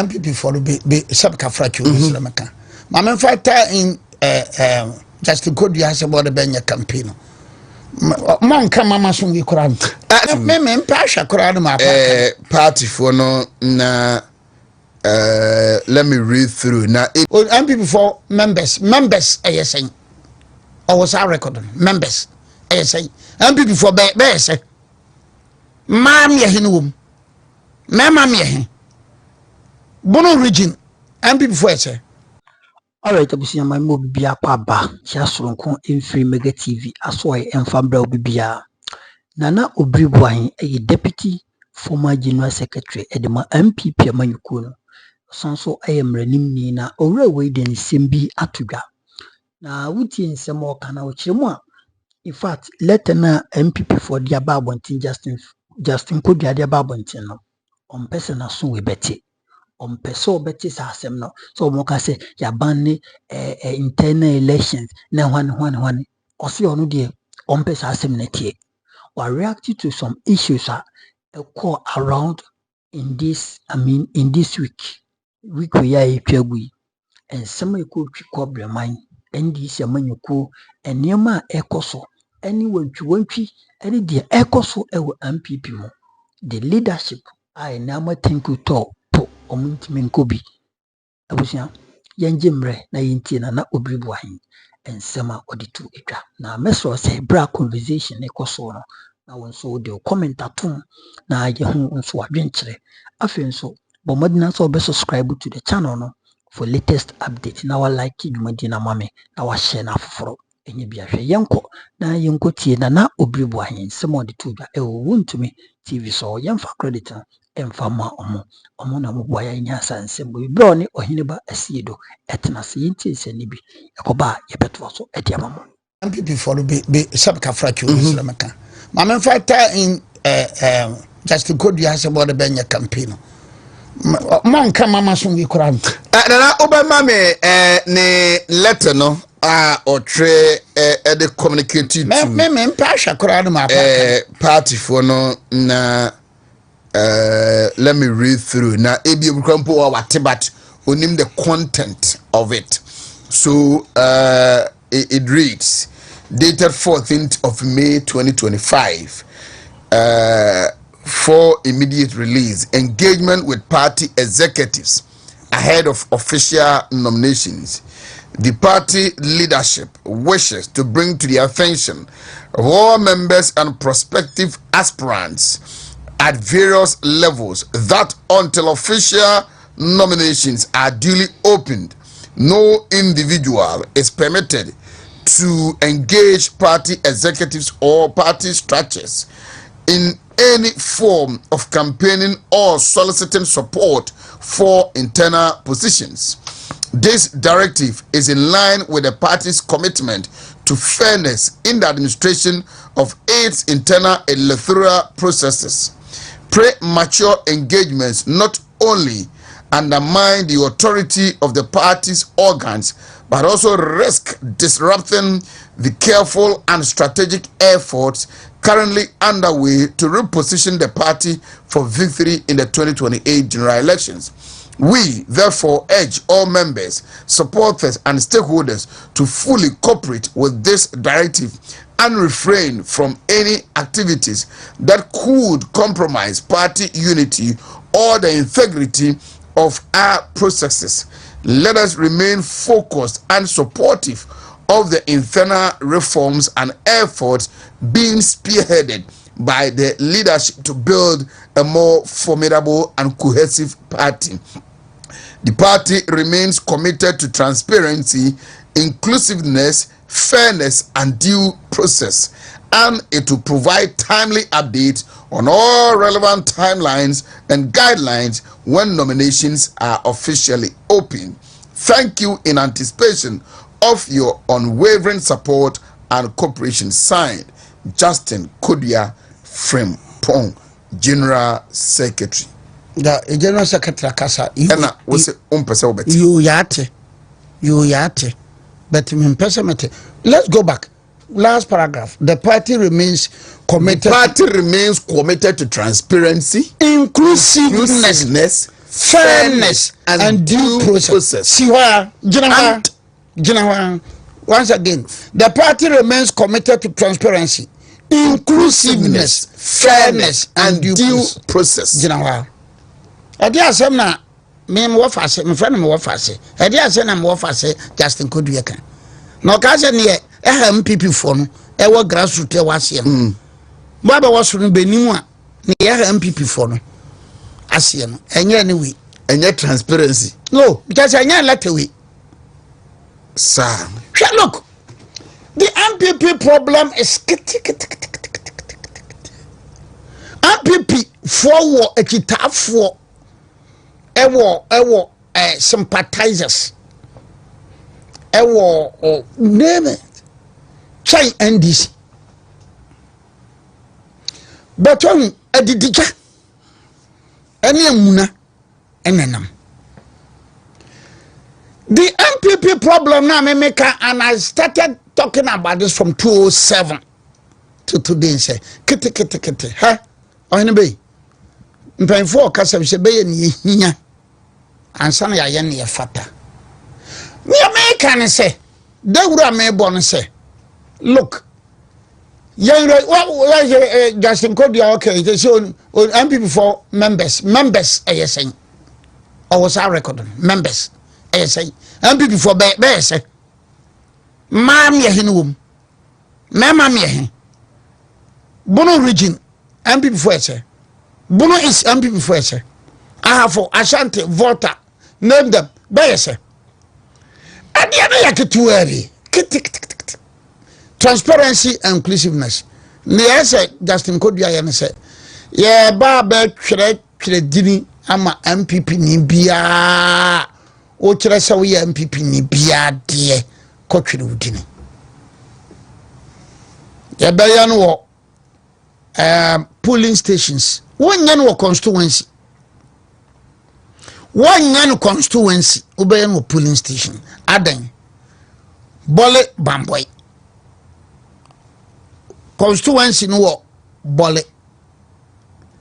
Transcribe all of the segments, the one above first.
NPP for be subka fracture Maka. Mamma fighter in Justin Kodua has about the Benya campaign. Monka mama sungi Quran. Me pasha Quran ma party for no na let me read through now. NPP for members ASN. I was our record members ASN. NPP for be Mam Yahinum. Mamma Yahin. Bono region NPP for say. Alright, abusia my mo bibia kwa ba ya soronko Free Mega TV asoy emfambra obibia. Nana Obiri Boahen deputy former general secretary edema NPP amanyuko no. Sanso ayemranim ni na owura we den sembi atudwa. Na wuti nsem o kana o kiremu a in fact letter na NPP for dia babontin Justin Kodua dia babontin no. On person na so we beti. On peso beti sa asem no. So mo ka say ya ban ni internal elections na hwan osi onu de on pesa asem na tie. Or reacted to some issues occur around in this week we are etwagui and some equal cobra mine and this amanyuko and nearma ekoso anyone to any dear ekoso ewo MPP mo the leadership I nama think you talk to omuntimenkobi abusia yanjemre na yintina na Obiri Boahen and sema oditu etwa na meso say bra conversation ekoso no na wonso de comment atom na ye hu nso adwenkyere afi nso bomodina so be subscribe to the channel no for latest update na wa like dwumadina mame na wa share na afoforo enye bia hwe yenko tie na Obiri Boahen sema oditu dwa e wontumi TV so yemfa credit emfa ma omo na mo ya nya sansem bo bro ni ohiniba asiedo etena se yinti se ni bi ekoba yebeto so ediamamo NPP for be subka fracture Maka. Mamma fighter in Justin Kodua has about the Benya campaign. Monka mama sungi Quran. Nana Obama me ne letter no or tre the communicated to me pasha Quran ma party for no na let me read through na ebi obukrampo wa watebat onim the content of it. So it reads dated 14th of May 2025 for immediate release, engagement with party executives ahead of official nominations. The party leadership wishes to bring to the attention of all members and prospective aspirants at various levels that until official nominations are duly opened, no individual is permitted to engage party executives or party structures in any form of campaigning or soliciting support for internal positions. This directive is in line with the party's commitment to fairness in the administration of its internal electoral processes. Premature engagements not only undermine the authority of the party's organs, but also risk disrupting the careful and strategic efforts currently underway to reposition the party for victory in the 2028 general elections. We therefore urge all members, supporters, and stakeholders to fully cooperate with this directive and refrain from any activities that could compromise party unity or the integrity of our processes. Let us remain focused and supportive of the internal reforms and efforts being spearheaded by the leadership to build a more formidable and cohesive party. The party remains committed to transparency, inclusiveness, fairness, and due process, and it will provide timely updates on all relevant timelines and guidelines when nominations are officially open. Thank you in anticipation of your unwavering support and cooperation. Signed, Justin Kodua Frimpong, General Secretary. The General Secretary Kasa, you yate, but let's go back. Last paragraph. The party remains committed. The party remains committed to transparency, inclusiveness, fairness and due process. Siwa, Jinawa. Once again, the party remains committed to transparency, inclusiveness, fairness, and due process. Jinawa. Adi asem na me mo fase, me friend mo fase. Adi asem na mo fase Justin Kodua kan. Na ka se ne NPP fo no e wo grassroots e wase no. Mo aba wo so no benimu a ne NPP fo no ase no. Enye ne we, enye transparency. No, because enye let away. Sir, look, the NPP problem is NPP for a kita for ewo sympathizers ewo name it chai NDC but on edidija ene amuna enenam. The NPP problem now, and I started talking about this from 2007 to today. Say, kete, huh? Oh, be. Mpem for kasa we say be ni hinya. Ansa na ya ne fata. Me American say, they wura me born say, look. Justin Kodua okay, so NPP for members saying. I was our record members. Say, NPP for be say, mam ye hinum, mam ye hin. Bono region, NPP for say, Bono is NPP for say. I have for Ashanti, Volta, name them, be say. And the other yake too early. Transparency and inclusiveness. Ne say Justin Kodua yan say, yeah, ba be twere dini ama NPP ni bia. O kire se wo ye MPP ni bia de kotwere udini ya baya no wo polling stations wonya no constituency obaya no polling station adan bole bamboy constituency no wo bole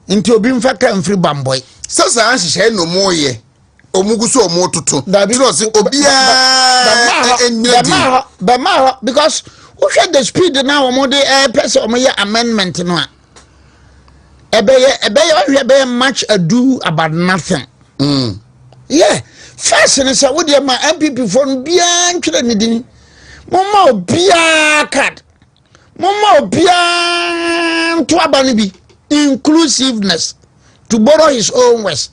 nti obi mfa kan free bamboy sasa anhye no moye omuguso omototo because we share the speed now person amendment no ebe much ado about nothing. Yeah, first and say we dey my MPP phone bia ntwere ne din mama obia card mama obia to abane bi inclusiveness to borrow his own words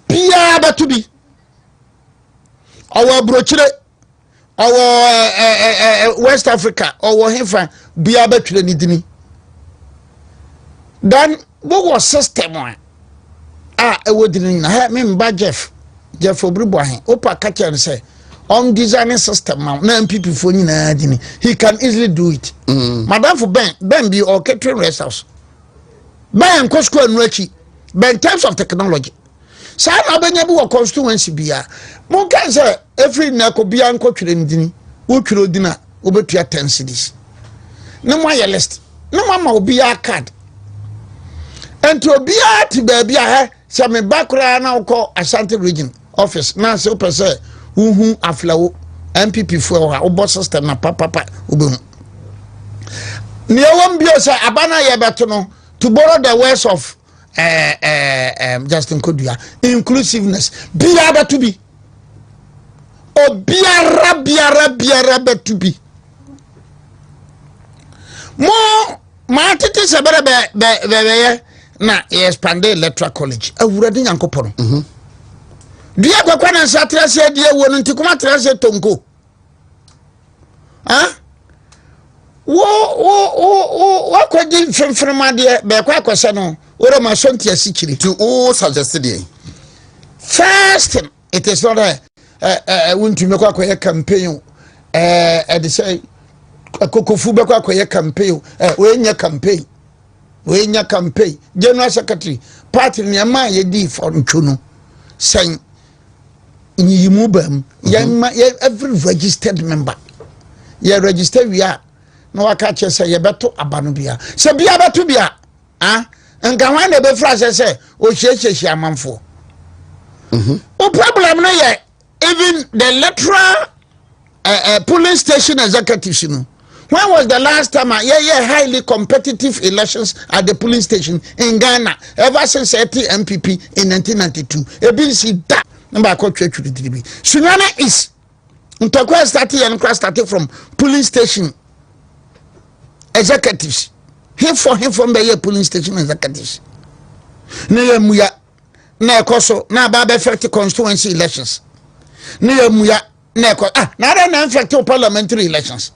bia ba to be our brochire our West Africa our hefa bia ba twere ne din then what was system one e wodin na me mba Jeff Obiri Boahen opa catcher say on designing system now na MPP for nyina dini he can easily do it. Madam for Ben be or catering rest house Ben kosko anu achi Ben terms of technology sa na benya bi wo constituency bia mo kan say every na ko bia nkotwere ndini wo twere odina wo betua 10 cedis na mo ya list na mama obi ya card ento obi ati ba bia he se me bakura na uko Ashanti region office na se opese huhu aflawo MPP fo ha obo system na papa obehu ne won bio se abana ye beto no to borrow the words of Justin Kodua inclusiveness biara to be o biara beto be mo ma tete se be na expand electoral college awurade nyankopɔ no dia kwakwa na satrase dia wo no ntikoma trase tonko wo kwaji mfemfrema de be kwa kwase no oro ma sonti asikiri to all suggest there first thing, it is not a wuntu me kwa kwa campaign they say kokofu be kwa kwa campaign we nya campaign general secretary party ni ama ye di for nchuno sen nyimu bam every registered member ye register we are no waka che say ye beto abano bia se bia beto bia nka wan na be fra say o hyehyehye amanfo O problem no ye even the electoral polling station executives, you know. When was the last time highly competitive elections at the polling station in Ghana ever since NPP in 1992? ABC that number called Sunyana is Ntokwa started from polling station executives. Him from the polling station executives. Ne muya na ekoso na ba be affect constituency elections. Ne muya na ekoso na affect parliamentary elections.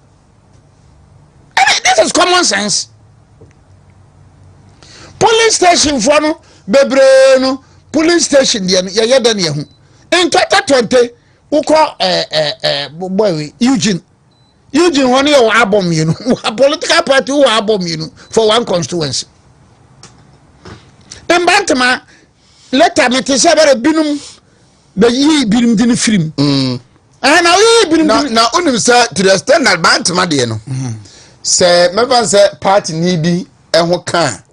This is common sense. Polling station for no bebre no polling station there ye dan ye hu. In 2020 uko boy Eugene one year album, you know, a political party who album, you know, for one constituency. In Bantama, later me to say very binum the ye binum din film. And now ye binum now only say to the extent that Bantama de no. Say me say party needy and who can.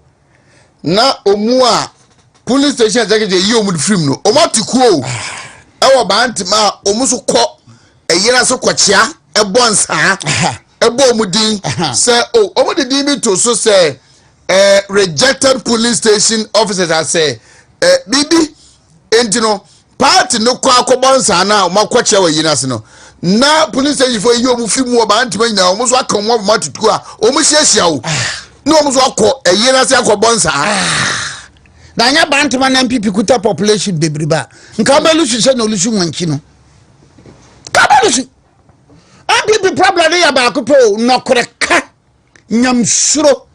Na omua police station executive ye omu film no. Omatiku ewo Bantama omuso ko eyira so kwachia ebonsa ebo mudin say oh omudin bi to so say rejected police station officers are say bibi entino party no kwa akobonsa na makwache wa yinase no na police station for yomu fimu oba antima nyina omuso akon mo matutu a omuhyiahia wo na omuso akọ yinase akobonsa na nya bantima na NPP kuta population bebriba nka balusu se na olusu wanki no ka balusu NPP problem dey about ko no koreka nyamsuro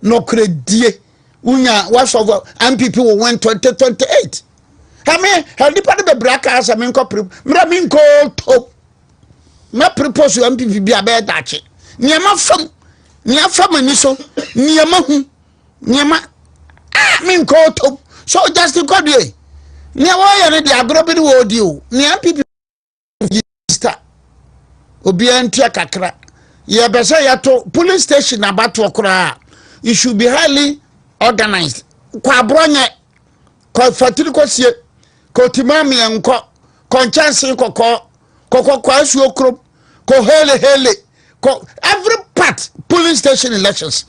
no kredie unya was of NPP will win 2028. I mean, how the part of the black house I mean ko top na propose NPP be about that. Nyama fam ni so nyama hu nyama mean ko top so Justin Kodua nya wa ye the agrobi wo di o NPP register obi antia kakra ye be say yato police station abato okra it should be highly organized kwa bronye kwa fatiri ko sie ko timami enko ko chance ko asu okrom ko hele ko every part police station elections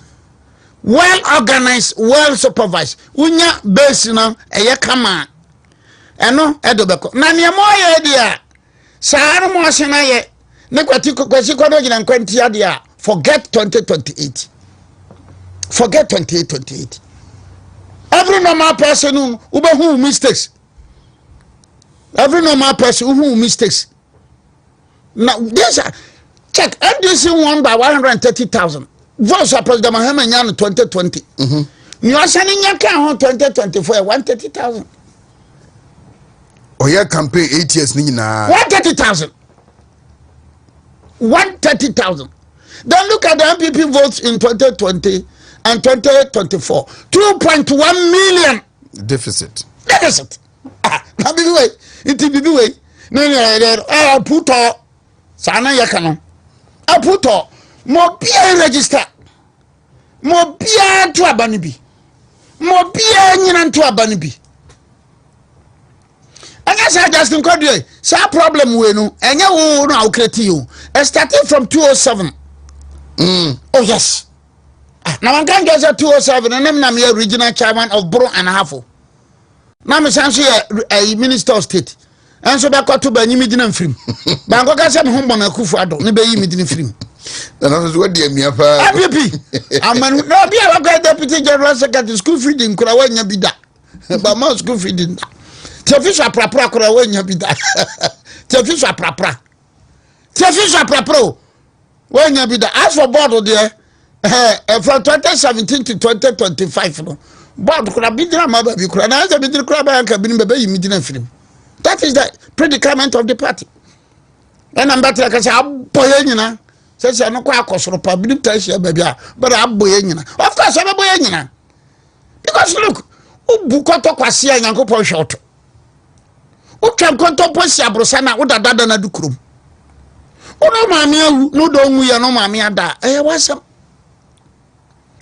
well organized, well supervised. Unya base na eye kama eno edobeko na niamo ye dia saaro mo asena ye ne kwati kwado gina nkwanti ade a forget 2028. Forget 2028. Every normal person who mistakes. Every normal person who mistakes. Now this check NDC won by 130,000. Votes are President Mahama Nyan 2020. You are sending your count 2024 130,000. Oh yeah, campaign 8 years nina. 130,000. 130,000. Then look at the NPP votes in 2020 and 2024. 2.1 million deficit. Now be way. It be way. No, put all. Sana yakano. I put all. Mo bia register. Mo bia to abanibi. Mo bia nyina to abanibi. Anya say Justin Kodua, say problem we no. Enya wo no awkreti you. Starting from 207. Oh yes. Now one can get 207 and then I'm a regional chairman of Bro and Hafo. Now me say a minister of state. And so back to be midina film. Bango ka say me humbo na Akufo-Addo ne be yi midina film. Na no so dey me apa. NPP. Amanu no be a deputy general secretary school feeding kura wanya bi da. Ba ma school feeding. Tefisha prapra kura wanya bi da. Tefisha prapra. Tefisha prapra. Wanya bi da. As for board there from 2017 to 2025 no. Board kura bi dira ma ba bi kura na say bi dira kura ba kan bi ni be yi midina film. That is the predicament of the party. And I'm better like I say aboye nyina. Says I no kwa akosoro pa bi tasia baby but aboye nyina. Of course aboye nyina. Because look, ubu koto kwase Nyankopon short. Utwam konto posi abrosa na udadada na dukurum. Ono maami awu no do nwu ye no maami ada. Wasam.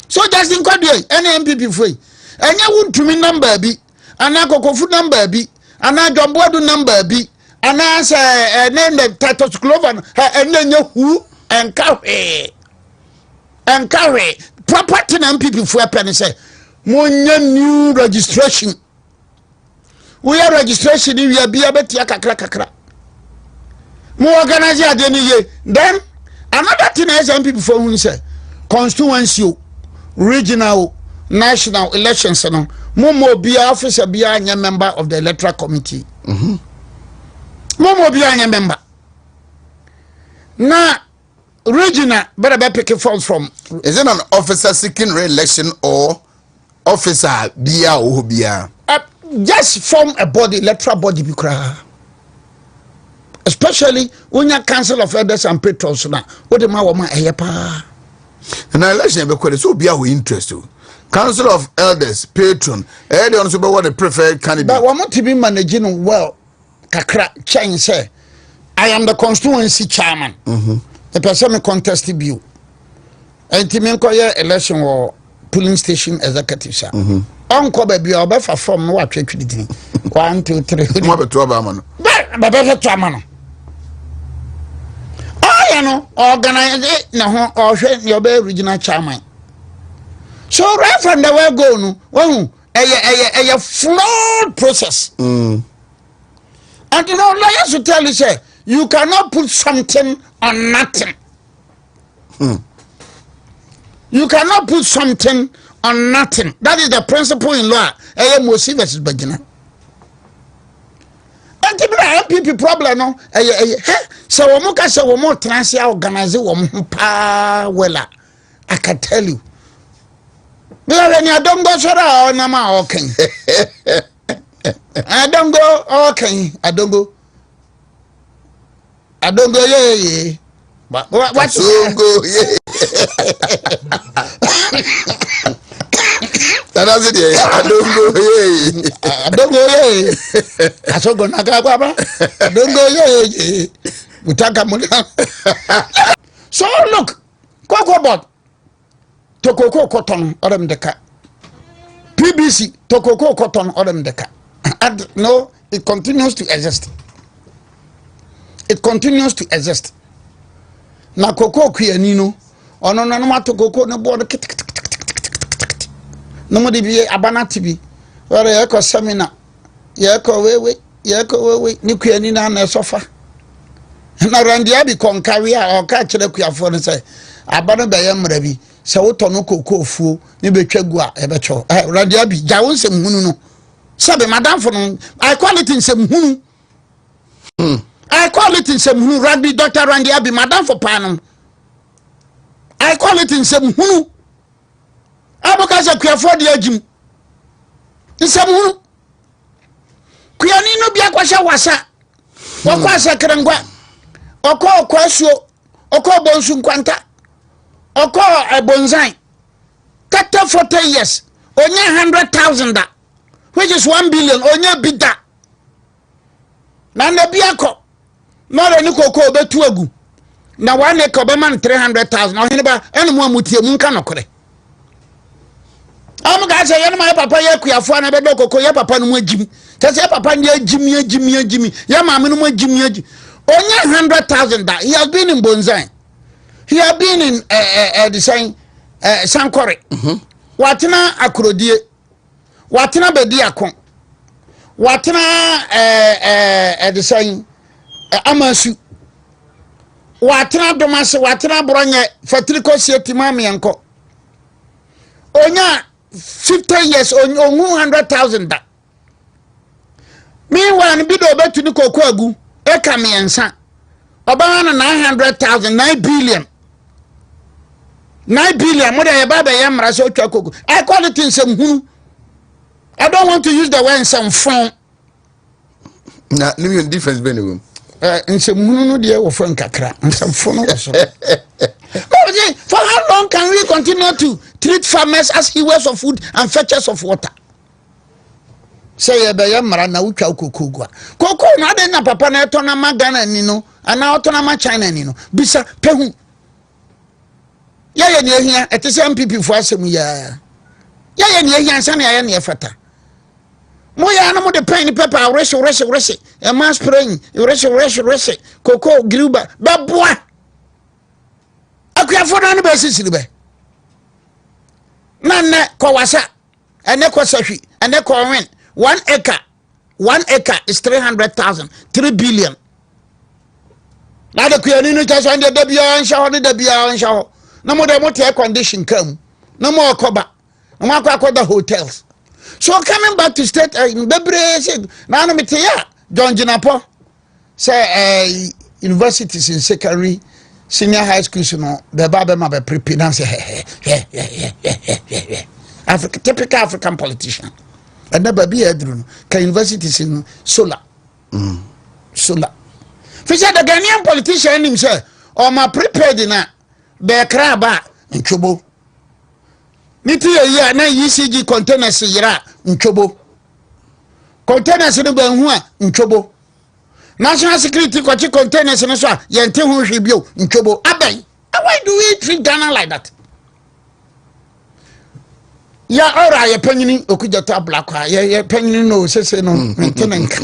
So Justin Kodua NPP foi. Enya wuntumi number bi, ana kokofu number bi. ana Jombodu number bi ana say name the title clover and who and carry property na NPP for pen say monya new registration. We are registration we are bia betia kakra mo organize adeni ye. Then another thing is NPP for who say constituency, regional, national elections no mo bia officer bia anya member of the electoral committee. Mo bia anya member na regional better be picking funds from. Is it an officer seeking re-election or officer bia or bia? Just form a body, electoral body bikra. Especially when you council of elders and patrons na what the ma eyepa. And election be kwere so bia we interest you. Council of elders, patron, they also be what the preferred candidate. But we want to be managing well. Kakra change say I am the constituency chairman. The person me contest bill. Entimen koye election or polling station executive sir. Onko baby obefa form no wa twetwe dini. 1 2 3. Mo be to aba ma no. Ba be to ama no. You know, organize na ho ohwe ne obe regional chairman. So right from the way go no, when a flawed process. And you know, lawyers will tell you say you cannot put something on nothing. You cannot put something on nothing. That is the principle in law. Mosi versus Bagina. And the NPP problem no. So we muka say we more transia organize we pa wela. I can tell you. Because when you don't go shara na ma okay. I don't go okay. I don't go yeah. But what don't go yeah. That's it yeah. I don't go yeah. I don't go yeah. I so go naga baba. I don't go yeah. Utaka muda. So look, Kokobot Tokoko cotton orem deka. PBC Tokoko cotton orem deka. And no, it continues to exist. It continues to exist. Na koko kuyanino ono no ma tokoko no board no mo de bi abana tibi ore ye ko seminar ye ko wewe ni kuyanina na sofa na randia bi konkari a o ka kire kuyafo no say abana be ye mra bi se woto no koko ofuo ni betwagu a e becho randia bi ja won sem hunu no sabe madam for no I call it in sem hunu I call it in some hunu rugby Dr. Randy Abi madam for panum. I call it in some hunu. Abokaza kuya for the ajim. In some hunu. Kuya ni no bia kwasha wasa. Wakwasa krangwa. Oko kwasho. Oko bonsu nkwanta. Oko bonzai. 40 years. Onye 100,000 which is 1 billion. Onye bida. Na biako. Mara ni koko betu agu na one acre be man 300,000 ohene ba ene mo amutie mu nka nokore am ga say ene ma papa ye kuafo na be do koko ye papa no mu agim tese ye papa ndi agim ye ma me no mu agim onye 100,000 that he has been in Bonzai, he has been in the same Sankore watena akrodie watena bedi akon watena the same amasu watena domase watena bronye fatriko sietima mianko onya 50 years on 100,000 da meanwhile bi do betu ni koko agu e ka miensa oba na 900,000 9 billion mo dey baba ye mra so twa koko I call it in some hunu. I don't want to use the word some phone na no difference be no in some hunu dey wo phone kakra some phone so. For how long can we continue to treat farmers as hewers of food and fetchers of water? Say be ye mra na utwa koko gua koko na de na papa na eto na magana ni no ana oto na ma China ni no bisa pehu ya ni ehia etese MPP fo asem ya ni ehia nsa na ya ni efata Moya no mo de pen paper rese e mas praying rese koko gruba baboa akua fodo no be sisiri be na ne ko wasa ene ko sahwi ene ko wen 1 acre is 300,000 3 billion na de kua ni no cha so de bia nsha na mo de mo air condition kam na mo akoba na mo akwa hotels. So coming back to state in Bebre said now me John Jinapo say universities in secondary senior high schools no the baba ma be prepare say Africa typical African politician and never be edru ka universities in solar fi say the Ghanaian politician him say o ma prepared na be kra ba nchobo niti ya na ECG containers yira nchobo containers no ban hu a nchobo national security kwachi containers no so a yente hu hwe bio nchobo abai why do we treat Ghana like that ya ora ye panyini okujata black ye panyini no sese no maintenance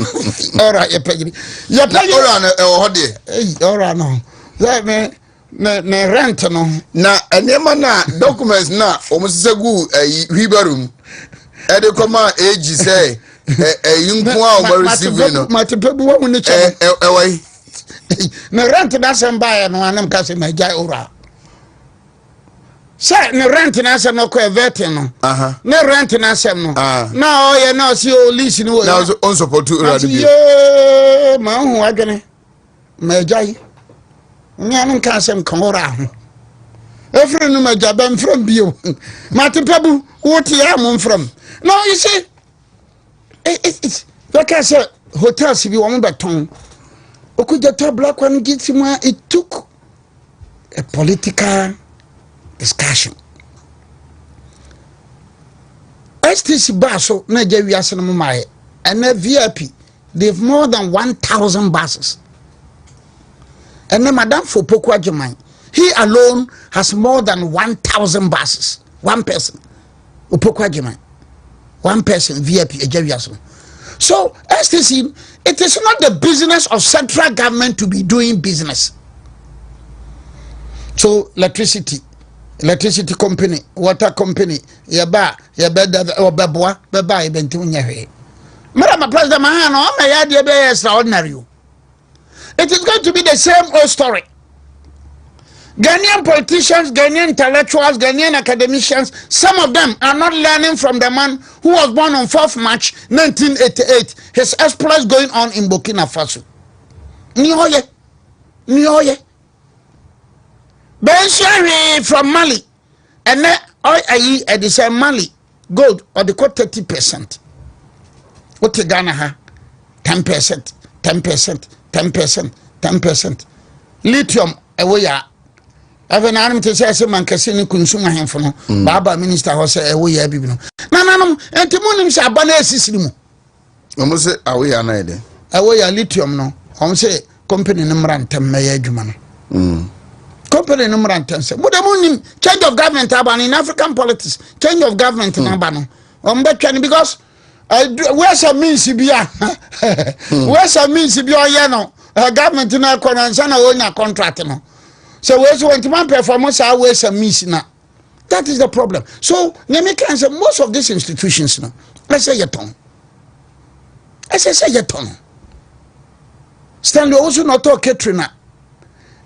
ora ye panyini ora no e ho de ora no that me na rent no na enema na documents na omusegu hwibarum e de koma age say yinku a o receive no matepebu wa ni che wai na rent na semba no anam ka se majai ora say na rent na se no ko evete no na rent na se no na o ye na si o lease no na on support ora de bi ma hu adwene majai nyanum ka sem kora ho efre no majaba from bio matepebu what ya mum from no you see it's like I said hotels bi won beton okujata black one gitima it took a political discussion STC baso na jawiase no mai and VIP they've more than 1,000 buses. And then Madame Fopoko Ajimai, he alone has more than 1,000 buses. One person. Opoko Ajimai. One person, VIP, Ejeviaso. So, STC, it is not the business of central government to be doing business. So, electricity company, water company, yaba beba ibenti unyehe. Madam President Mahano, my idea be extraordinary. It is going to be the same old story. Ghanaian politicians, Ghanaian intellectuals, Ghanaian academicians, some of them are not learning from the man who was born on 4th March 1988. His exploits going on in Burkina Faso. Nihoye. Ben from Mali. And then I say Mali gold or the quote 30%. What Ghana ha? 10%. 10%. Lithium ewe ya. Even anam te say man kase ni consumer henfo no. Baba minister ho say ewe ya bibi no. Na enti munim say abana asisiri mu. Omo say awe ya na ede. Ewe ya lithium no. Omo say company no mrantem me ya adwuma no. Company no mrantem say. Munim change of government abana in African politics. Change of government na abana. Omo betwa because where's a means bia where's a means bia ye no government na konansa na onya contract no so where's when man performance where's a means na that is the problem. So me can say most of these institutions no let's say yeton Stanley also not talk Katrina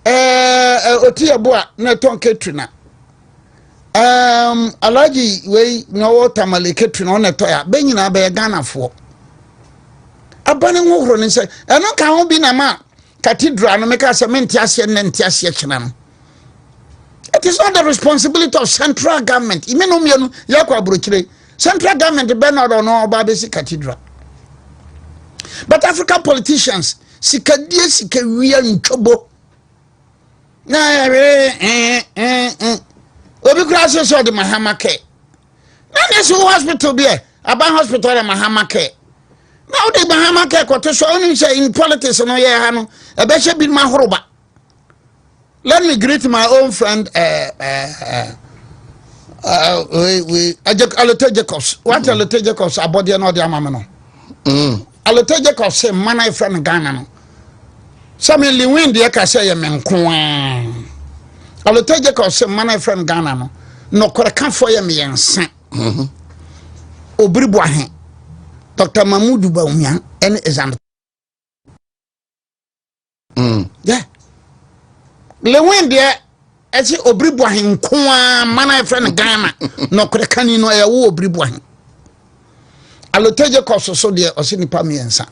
Otiaboa na talk Katrina Alaji we no tamale Katrina on toya be nyina be Ghana fo abane nworo ni say eno ka ho bi na ma cathedral no make cement ase ne ntiase kina no. It is not the responsibility of central government. Imeno mienu yakwa brochire central government be no no oba be si cathedral. But African politicians sikadie sikawia ntwobo na obi kura so the Mahama care. Na so hospital be Aban hospital the Mahama care. Now the Mahama care ko to so only say in politics no ye ha no e be she bi mahoroba. Let me greet my own friend we Alote Jacobs. What Alote Jacobs abodi no the amama no. Alote Jacob say mana friend Ghana no. Some liwin de ka say ye menko a. Alote Jacob say mana friend Ghana no. No kore kan fo ye me yensa. Obiri Boahen Dr. Mahmoud Baumia and example. Yeah. Lewin there as Obiri Boahen kwa mana friend Ghana no kore kan no ya wo Obiri Boahen. Aloteje koso so de osini pa miensa.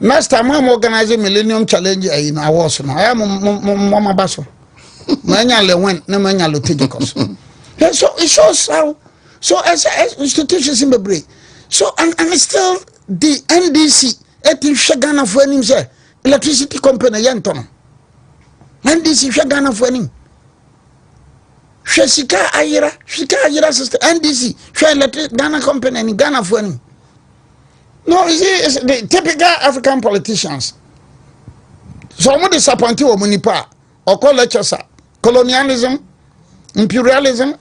Next time I'm organizing Millennium Challenge awards no. I am mama baso. Manya Lewin na manya Aloteje koso. So it shows how so as institutions in the break. So and still the NDC eti Ghana for him say electricity company yenton. NDC Ghana for him. Shika ayira sister NDC electric Ghana company and Ghana for him. No, it's the typical African politicians. So I'm disappointed with Munipa or call lectures colonialism, imperialism,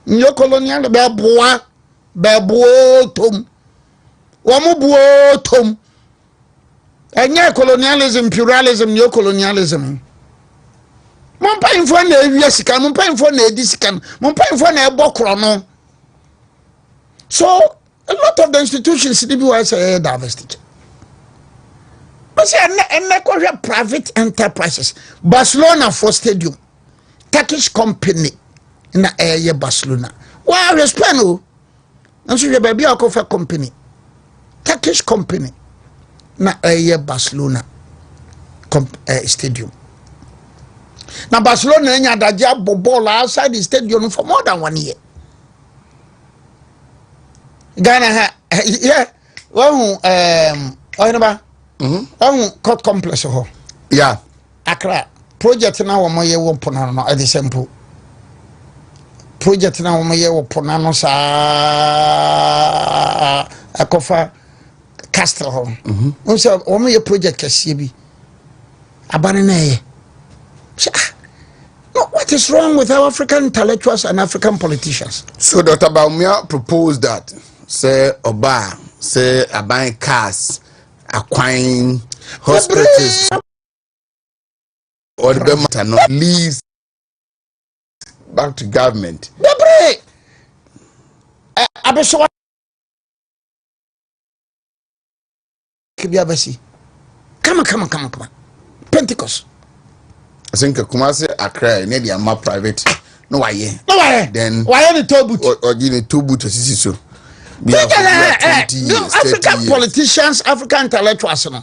neo-colonial, beboa tom, wamu tom. And yeah, colonialism, imperialism, neo-colonialism. Mon pa info na ewiasikan, mon pa info na edisikan, mon pa info na ebokro. So a lot of the institutions in the US are divested. But say and private enterprises. Barcelona for stadium, Turkish company in the area Barcelona. Why respect no? And so you baby for company, Turkish company na area Barcelona stadium. Now Barcelona enya daja ball outside the stadium for more than 1 year. Ghana yeah court complex ho yeah Accra project na wo moye wo pona no at the sample project na wo moye wo pona no sa akofa castle ho unso wo moye project kase bi abane na ye no, what is wrong with our African intellectuals and African politicians? So Dr. Baumia proposed that say Oba, say buying cars, acquiring hospitals, or the matter not leaves back to government. Come on. Pentecost. I think Kumasi Accra near the private. No why? Then why the two boot? Or you need 2 boot so. African politicians, African intellectuals, no.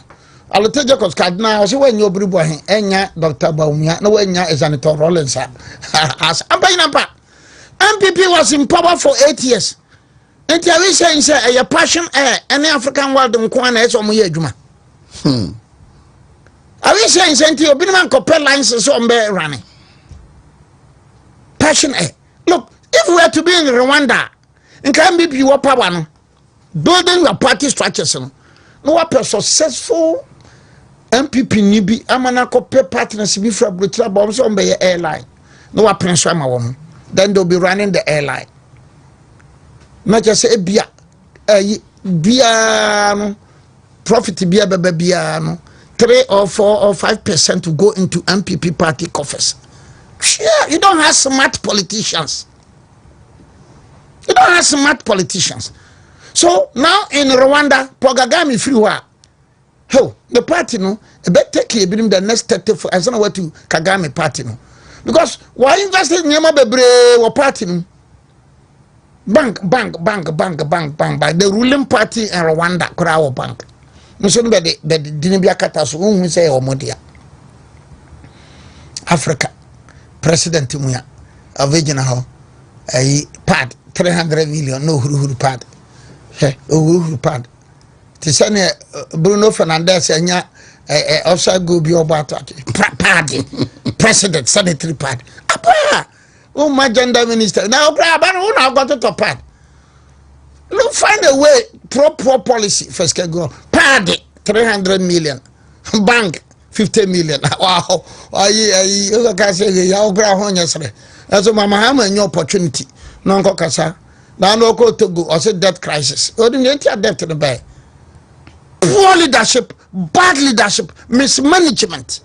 I'll tell you because Cardinal, I say when you Obiri Boahen, Enya, Dr. Baumia, no Enya is an Rollins. As NPP was in power for 8 years. And there is a passion, any African world in Kwana is on my juma. I wish saying sent you Obinman compare lines on bear running. Passion, look, if we were to be in Rwanda, and can be your power, building your party structures, no a successful NPP Nibi, Amanako pay partners be for British bombs on the airline. No a prince woman. Then they'll be running the airline. Not just a bia, profit biano, 3 or 4 or 5% to go into NPP party coffers. Yeah, you don't have smart politicians. So now in Rwanda, Pogagami free war. Oh, the party no, better take the next 30 as I to Kagame party no. Because why invested in Yama Bebre or party no? Bang by the ruling party in Rwanda, Korawa Bank. Mission by the Dinibia Katasu, whom say Omodia. Africa, President Muya, a virginal, a pad, 300 million, no Huru pad. Huru pad. Tisane Bruno Fernandez, and ya, also go be about party, President, sanitary pad. Apa! Oh, my gender minister. Now, I've got to pad. Look, find a way, pro policy, first can go. Pad 300 million. Bank 50 million. Wow. I can say, I'll grab on yesterday. That's my Mahama and your opportunity. Non Cocasa. Now, no go to go or say debt crisis. Or the nature debt to the bay. Poor leadership, bad leadership, mismanagement.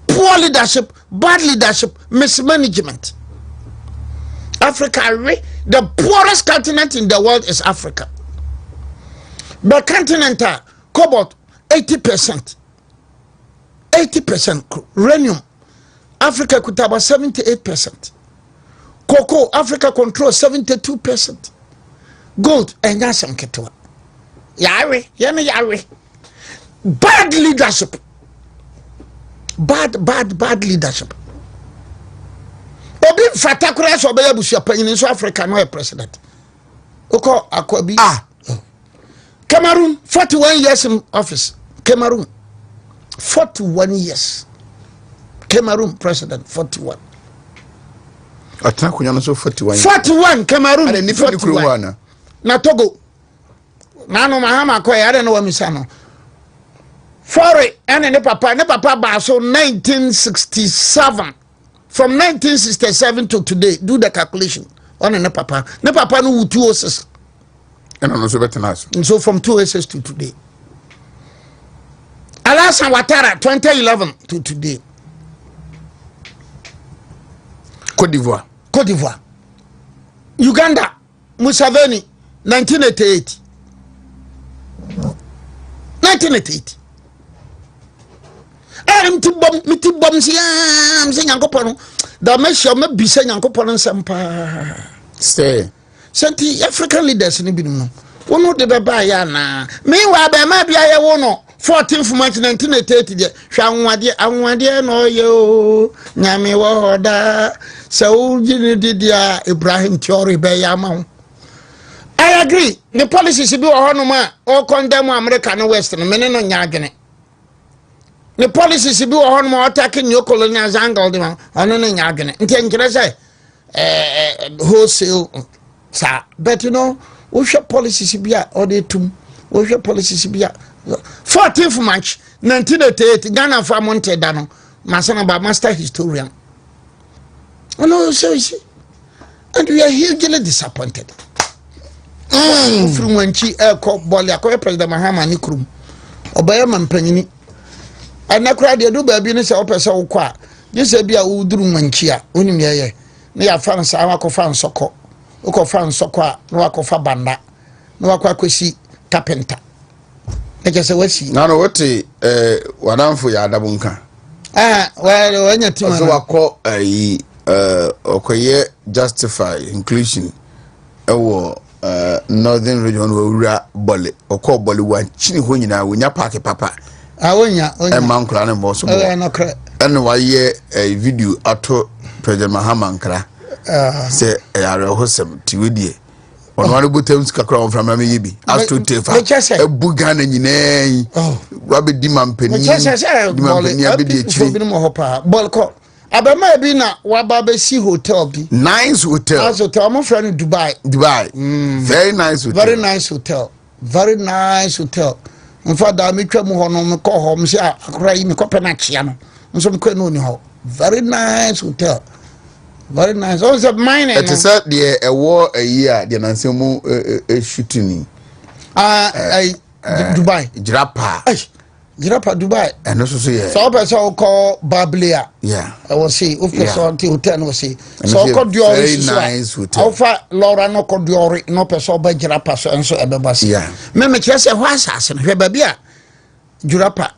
Poor leadership, bad leadership, mismanagement. Africa, the poorest continent in the world is Africa. The continent, cobalt, 80%. 80% uranium. Africa could have about 78%. Cocoa, Africa controls 72%. Gold, and yasam ketua. Yari. Bad leadership. Bad leadership. Obi fatakura so be yabusu apanyin in South Africa no president. Oko akwabi. Cameroon 41 years in office. Cameroon 41 years. Cameroon president 41. Atakunya no so 41. 41 Cameroon. And ni 41. Na Togo. Na no Mahama ko ya no wamisano. Fore and ne papa ba so 1967. From 1967 to today, do the calculation. On ne papa no 206. And no so better us. So from 206 to today. Alassane Ouattara 2011 to today. Côte d'Ivoire. Uganda, Museveni 1988. 1988. Miti bom si am se nyankopon da me hye me bi se nyankopon nsempa stay senti African leaders ni bi no wono de beba ya na me wa ba ma bia ye wo no 14th March 1988 de hwa anwade no ye o nyame wo hoda se o jini dia Ibrahim Traoré be ya ma. I agree the policies bi wo hono ma o condemn America no West no me no nya adwene. The policies be on more attacking your colonial angle, on an agony. Say, wholesale, sir. But you know, what's your policies be or they too? What's your policies be 14th March 1988, Ghana for Monte Dano, Masana by master historian. Oh no, so you see, and we are hugely disappointed. From when she called Bolia, President Mahama Nikrum, Obayaman Penny. And na kra de do ba bi ne se opese wo kwa je se bia wo duru manchi a onim ye ne ya fa nsa wakofa nsoko ukofa nsoko a na wakofa banda na wakwa kwesi carpenter e je se wasi na no wote wadanfo ya adabunka well wanya tima so wako okoye justify inclusion ewo northern region wo wura bole okọ bole wan chini ho nyina wonya park papa onya man kra ne bo so bo en wa ye video ato President Mahama nkra se yare hosem tiwedie ono wale butem skakra on from me yibi asto tefa ebuga na nyinaa wa be di mampani di mampani abedi echi bi mo hopa bolko abema bi na wa ba be si hotel bi nice hotel my friend Dubai very nice hotel in fact da me twa mu ho no me ko ho me se akora yi me ko penachia no nso me ko no ni ho very nice hotel very nice also mine it is the a war a year the nansemu shooting Dubai Jirapa Dubai and also so person call Bablia I will see of person hotel no see so ko Diori nice hotel ofa Laura no ko Diori no person ba Jirapa so enso ebeba see me kire se ho asase no hwe ba bia Jirapa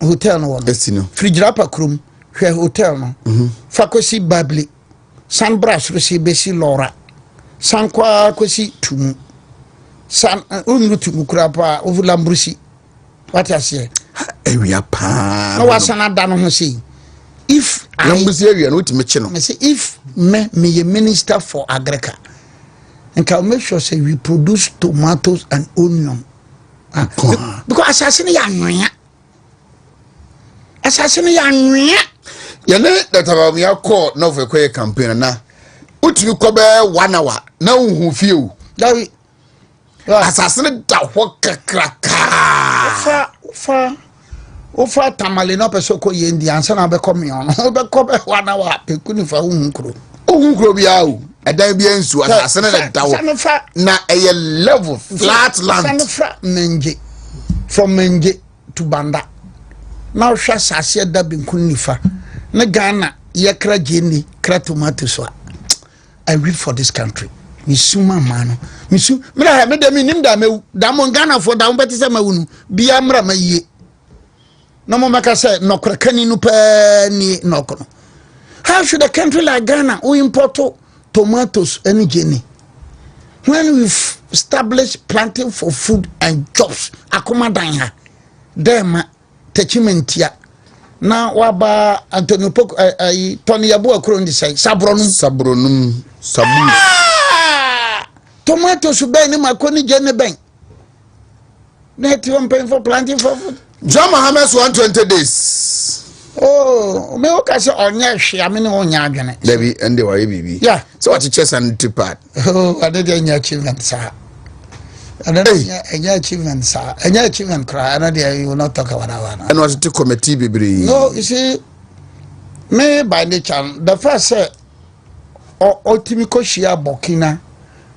hotel no no free Jirapa krum hwe hotel no fakosi Babli san brass resi besi Laura san kwa kosi tumu san unru tumu kurapa ovulambrusi what I say area pa no wasana da no ho say if I area no timi no say if me minister for agriculture and can make sure say we produce tomatoes and onion because assassin ya nwea ya ne that about me call no for a campaign na utimi ko be 1 hour na hu fie dawi assassin da ho kakraka Ofa tamale no peso ko yendi ansa na be come on be ko be 1 hour pe kuni fa hu nkro bia o ɛdan bi ensu asase na dawo na ɛyɛ level flat land sanfra menje from menje to banda na hwa asase da benkun nifa na Ghana yekra geni kra tomatoes I read for this country misuma mano misu mira me de minim da mewu da mo Ghana for da mo beti se mawu no bia mra maye no mo maka say nokra kani no pa ni nokono. How should a country like Ghana who import tomatoes and geni when we've established planting for food and jobs akoma dan ha dem techimentia na waba Antonio Pok Tony Yabu akro ndi say sabronum sabu tomatoes be ni makoni geni ben net you paying for planting for food. John Mohammed 120 days. Oh, me o ka se onya hwe ame ne onya adwene. Debi ende wa bibi. Yeah. So what chess and part. Oh, I did any achievement sir. Any achievement sir. Any achievement cry another you will not talk about that. And was to committee bibri. No, you see me by nature the first say Otimiko Shia Burkina,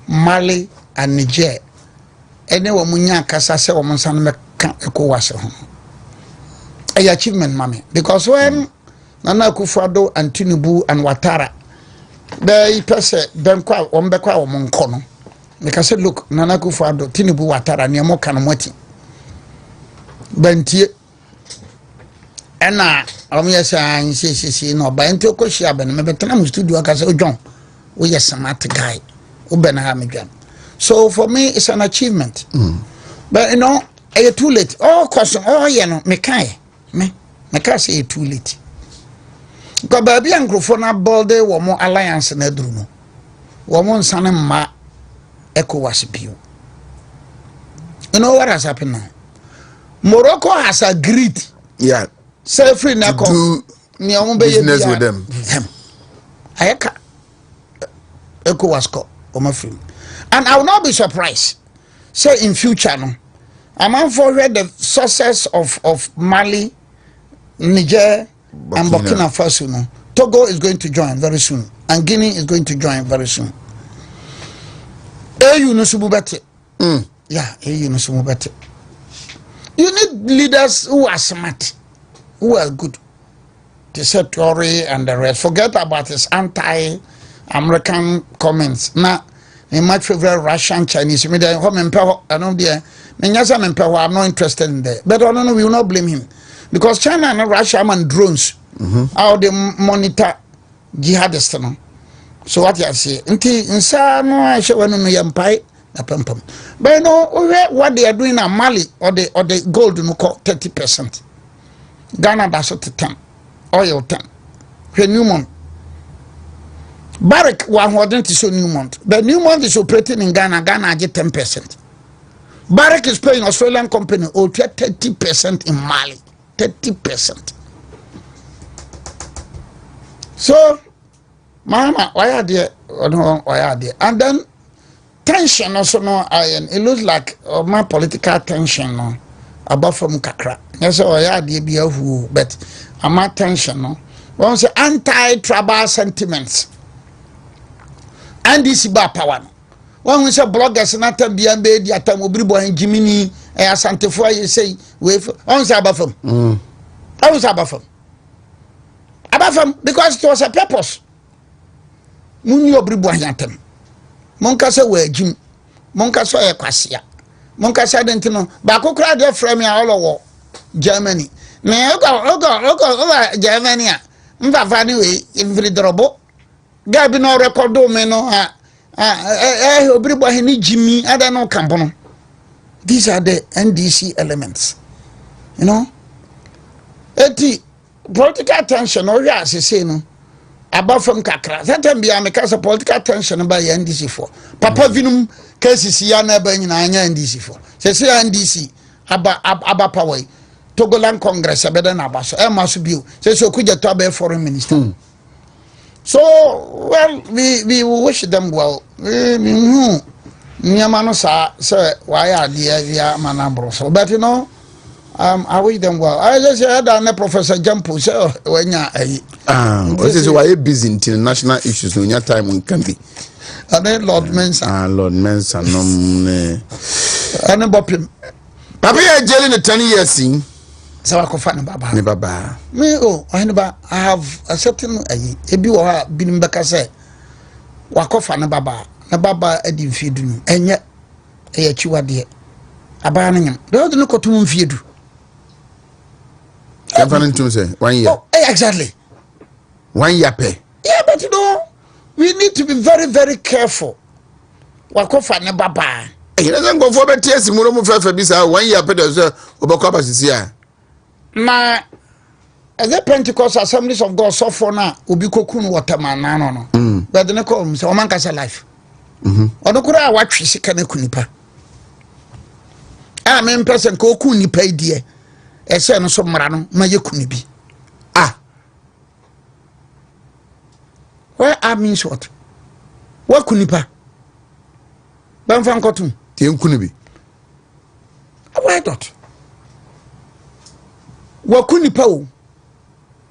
Mali and Niger. Ene wo munya kasa se wo monsan me ka ECOWAS ho. A achievement mami because when Nana Akufo-Addo and Tinubu and Ouattara they pese ben kwa ombekwa wo monko no because say look Nana Akufo-Addo Tinubu Ouattara ne mo kan moti bentie ena omo say si no ba enti okohia ben me betena mu studio aka say John we are smart guy we ben ha me dwan. So for me it's an achievement. But you know too late. Oh question you know me kai me can say too late. Because baby and Grofona Balde were more alliance na duru no. Woman son ma ECOWAS bio. You know what has happened now? Morocco has agreed. Yeah. Say free na do business with them. Ayeka ECOWAS ko free. And I will not be surprised. Say in future no. I'm forward the sources of Mali, Niger, and Burkina Faso. No. Togo is going to join very soon, and Guinea is going to join very soon. You no sububete. Yeah, you no sububete. You need leaders who are smart, who are good. To say Tory and the rest. Forget about his anti-American comments. Now, in my favorite Russian, Chinese, I'm not interested in that. But I don't know, we will not blame him. Because China and Russia are drones. How they monitor jihadists. So what you say? But you know what they are doing in Mali or the gold no 30%. Ghana does 10. Oil 10. Newmont. Barrick one wasn't to show Newmont. But Newmont is operating in Ghana. Ghana get 10%. Barrick is paying Australian company or 30% in Mali. 30%. So, Mama, why are there? Why are there? And then tension also no. It looks like my political tension no about from Kakra. Yes, why are there be who? But my tension no. One say anti-tribal sentiments. And this is power. When we say bloggers and atam biambe di atam Obiri Boahen Jimini asantefo you say we on say abafam. I was abafam. Abafam because it was a purpose. Muni Obiri Boahen atam. Monka say we jim. Monka so e kwasia. Monka say dentino ba kokra de frame ya all over Germany. Na ogo Germany a mfa fa ni we invri drobo. Gabi no record do me no Obiri Boahen Jimmy I don't know Campono. These are the NDC elements. You know? Political tension or as you say no above from Kakra. That time be because of political tension by NDC for. Papa Vinum cases yana banyina NDC for. Say NDC aba power. Togoland Congress abeda na baso. Must be say so could to be foreign minister. So, well, we wish them well. Nyamano sa say why are the manabro so but you know I wish them well. I just said that Professor Jampo so when what is why you busy in national issues when your time when can be. And then Lord Mensa. Lord Mensa no And Bopim. Papa you jail in 10 years in. So I could find Baba. Ne baba. Me I have a certain ebi wa binim beka say wakofa ne baba. Na baba edi mfiedu nu. Enye chiwade. Aba na nyam. Do no kotum mfiedu. To say 1 year. Oh, exactly. 1 year pay. Yeah, but you know, we need to be very, very careful. Wakofa ne baba. You don't go for better yes, Muromo Fabisa, 1 year pay does Obakaba is here. Na as the Pentecost Assemblies of God suffer now, Ubiko Kun Waterman, no. But the Necom, so Omankasa life. Onokura watch Sikane Kunipa. I mean, person Kokuni pay dear. A son of Somarano, Mayakunibi. Ah. Where I means what? What Kunipa? Banfan Cotton. Tim Kunibi. Why not? Wakunipa,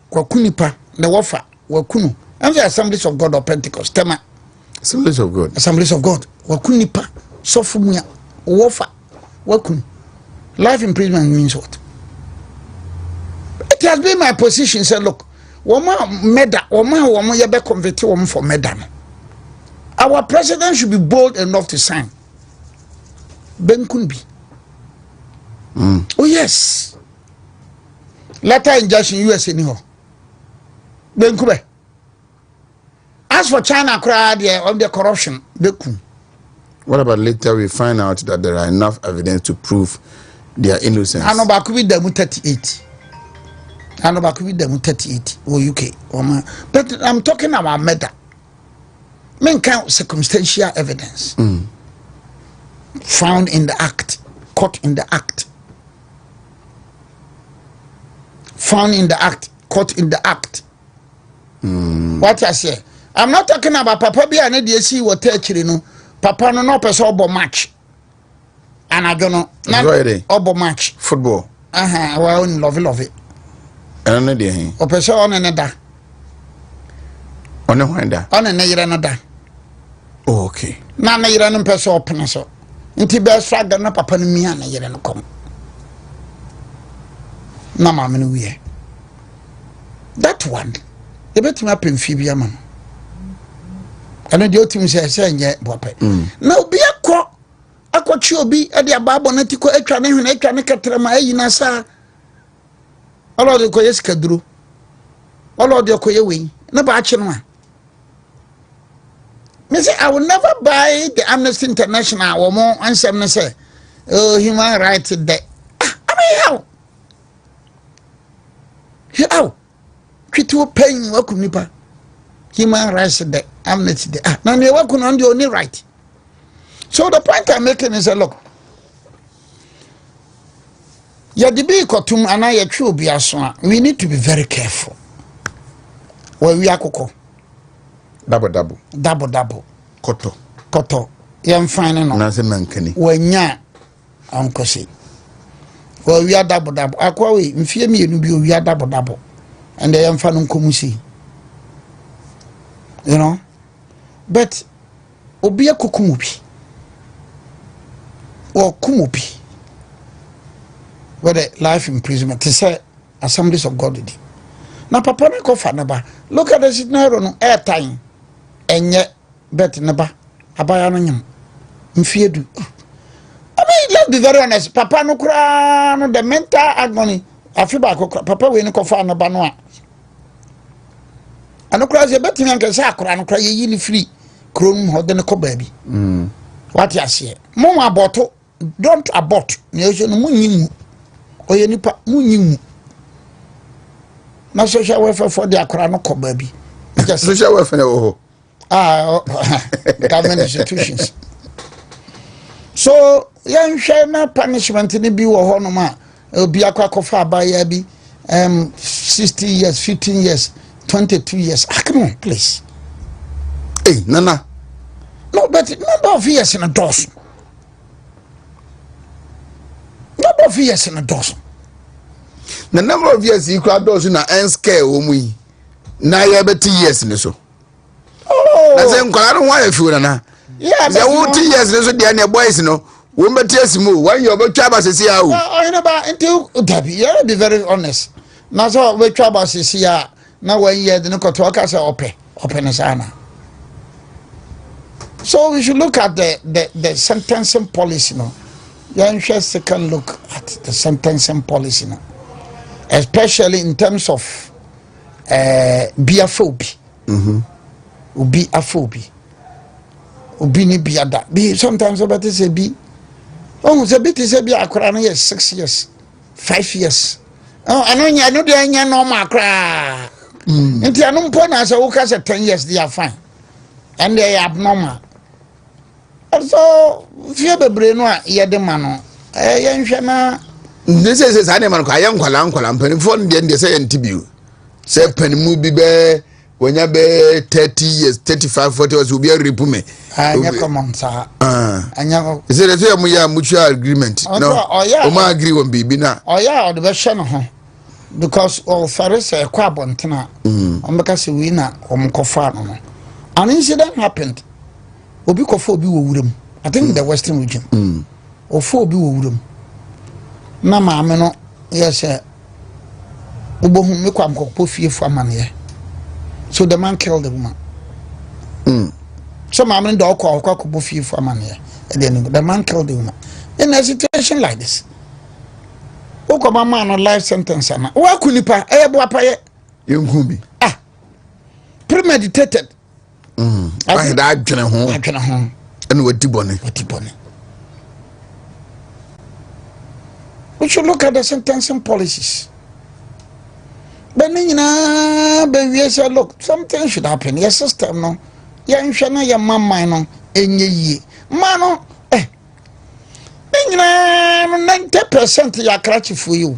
Wakunipa, the Wafa, Wakunu, and the Assemblies of God or Pentecost, Tema. Assemblies of God. Assemblies of God, Wakunipa, Sofumia, Wafa, Wakun. Life imprisonment means what? It has been my position. Say, look, Woma Meda, Woma Yabe convert woman for Medan. Our president should be bold enough to sign. Ben Kunbi. Oh, yes. Letter injunction US anyhow. Ben Kube. As for China, crowd on the corruption, Beku. What about later we find out that there are enough evidence to prove their innocence? I know about Kubi Demu 38. I know about Kubi Demu 38 or UK. But I'm talking about Meda. Men count circumstantial evidence found in the act, caught in the act. Found in the act, caught in the act. What I say? I'm not talking about Papa be an DSC what actually no. Papa no person obo match. And I don't know. Obo match. Football. Well, love it. And no day. O person on another. On another. On another. Oh, okay. Na yira no person open so. Nti be swag na papa no mi na yira no kom. Na mama no wie. That one. E betima pemfi bia ma. Ana de otim se nye bope. Na obi akwachi obi e de ababo na tiko atwa ne hwena atwa ne ketere ma ayi na sa. Olo de ko yes kaduro. Olo de ko ye we na ba achi no a. Me say I will never buy the Amnesty International or more answer me say human rights there. I mean how? Kwitu pain waku nipa. Human rights there, Amnesty there. Now they work on the only right. So the point I'm making is look. Yadibi kotum anaya true be aswa. We need to be very careful. Where we are koko. Double. Koto. Yam fine no. Nase mankani. Wanya ankosi. Well, we are double. Akwa we mfie mienu bi we are double. And they am fanu komusi. You know? But obi akokumubi. Or kumubi. Whether life imprisonment is say Assemblies of God did. Now papa na ko fa na ba. Look at the scenario no airtime. Enye bet neba abaya no nyam mfiedu. I mean, let's be very honest. Papa no kura no the mental agony afiba ko papa we ni ko fa no ba no a anokura ze bet nyan ke sa akura no kura ye ni free krom ho de ne ko baabi what you say mo aborto don't abort na yo no munyimu oye nipa munyimu na social welfare for the akura no ko baabi social welfare oh government institutions. So, young share punishment in the be or honoma, be a crack of by 60 years, 15 years, 22 years. Come on, please. Hey, Nana. No, but number of years in a dozen. Number of years in a dozen. The number of years you could do na and scare we. Now you have 2 years in so. Oh, that's I don't want to feel na. Yeah, there were 2 years in so the boys no. When when you about trouble say how. Oh, you know about until Debbie, yeah, be very honest. Now so we trouble say here. Now when you the no talk as open sana. So we should look at the sentencing policy no. You should second look at the sentencing policy no. Especially in terms of biaphobia. Ubi aphobia. Ubi ni biada. Be sometimes about say be. Oh, the bit is a be akra no 6 years, 5 years. Oh, I know the anya normal cry. Nti anu mpo na say wo ka say 10 years they are fine. And they are abnormal. So fear bebre no a ye de ma no. Ye nhwe na this is a man kwa yankwala mpanifo ndie say ntibio. Say panimu bi be when you be 30 years, 35, 40 years, will be a repume. Anya common sa. Anya. Is it a mutual agreement? No. Oh yeah. Oma agree on baby na. Oh yeah, or the version ho. Because all Faris a kwabontina. Because we na kofa no. An incident happened. Obi kofo obi wo wuram. I think in the western region. Ofo obi wo wuram. Na maame no yes obohu me kwam kokpo fie fu amane. So the man killed the woman. So maame ndo okwa kokpo fie fu amane. The man killed the woman. In a situation like this, okwa man on life sentence na. Wa kunipa bo apaye. Yenkumbi. Premeditated. I had adwene ho. And what dibone. We should look at the sentencing policies. But we say, look, something should happen. Your system, no. Your mama, no. Mano, 90% ya cratch for you.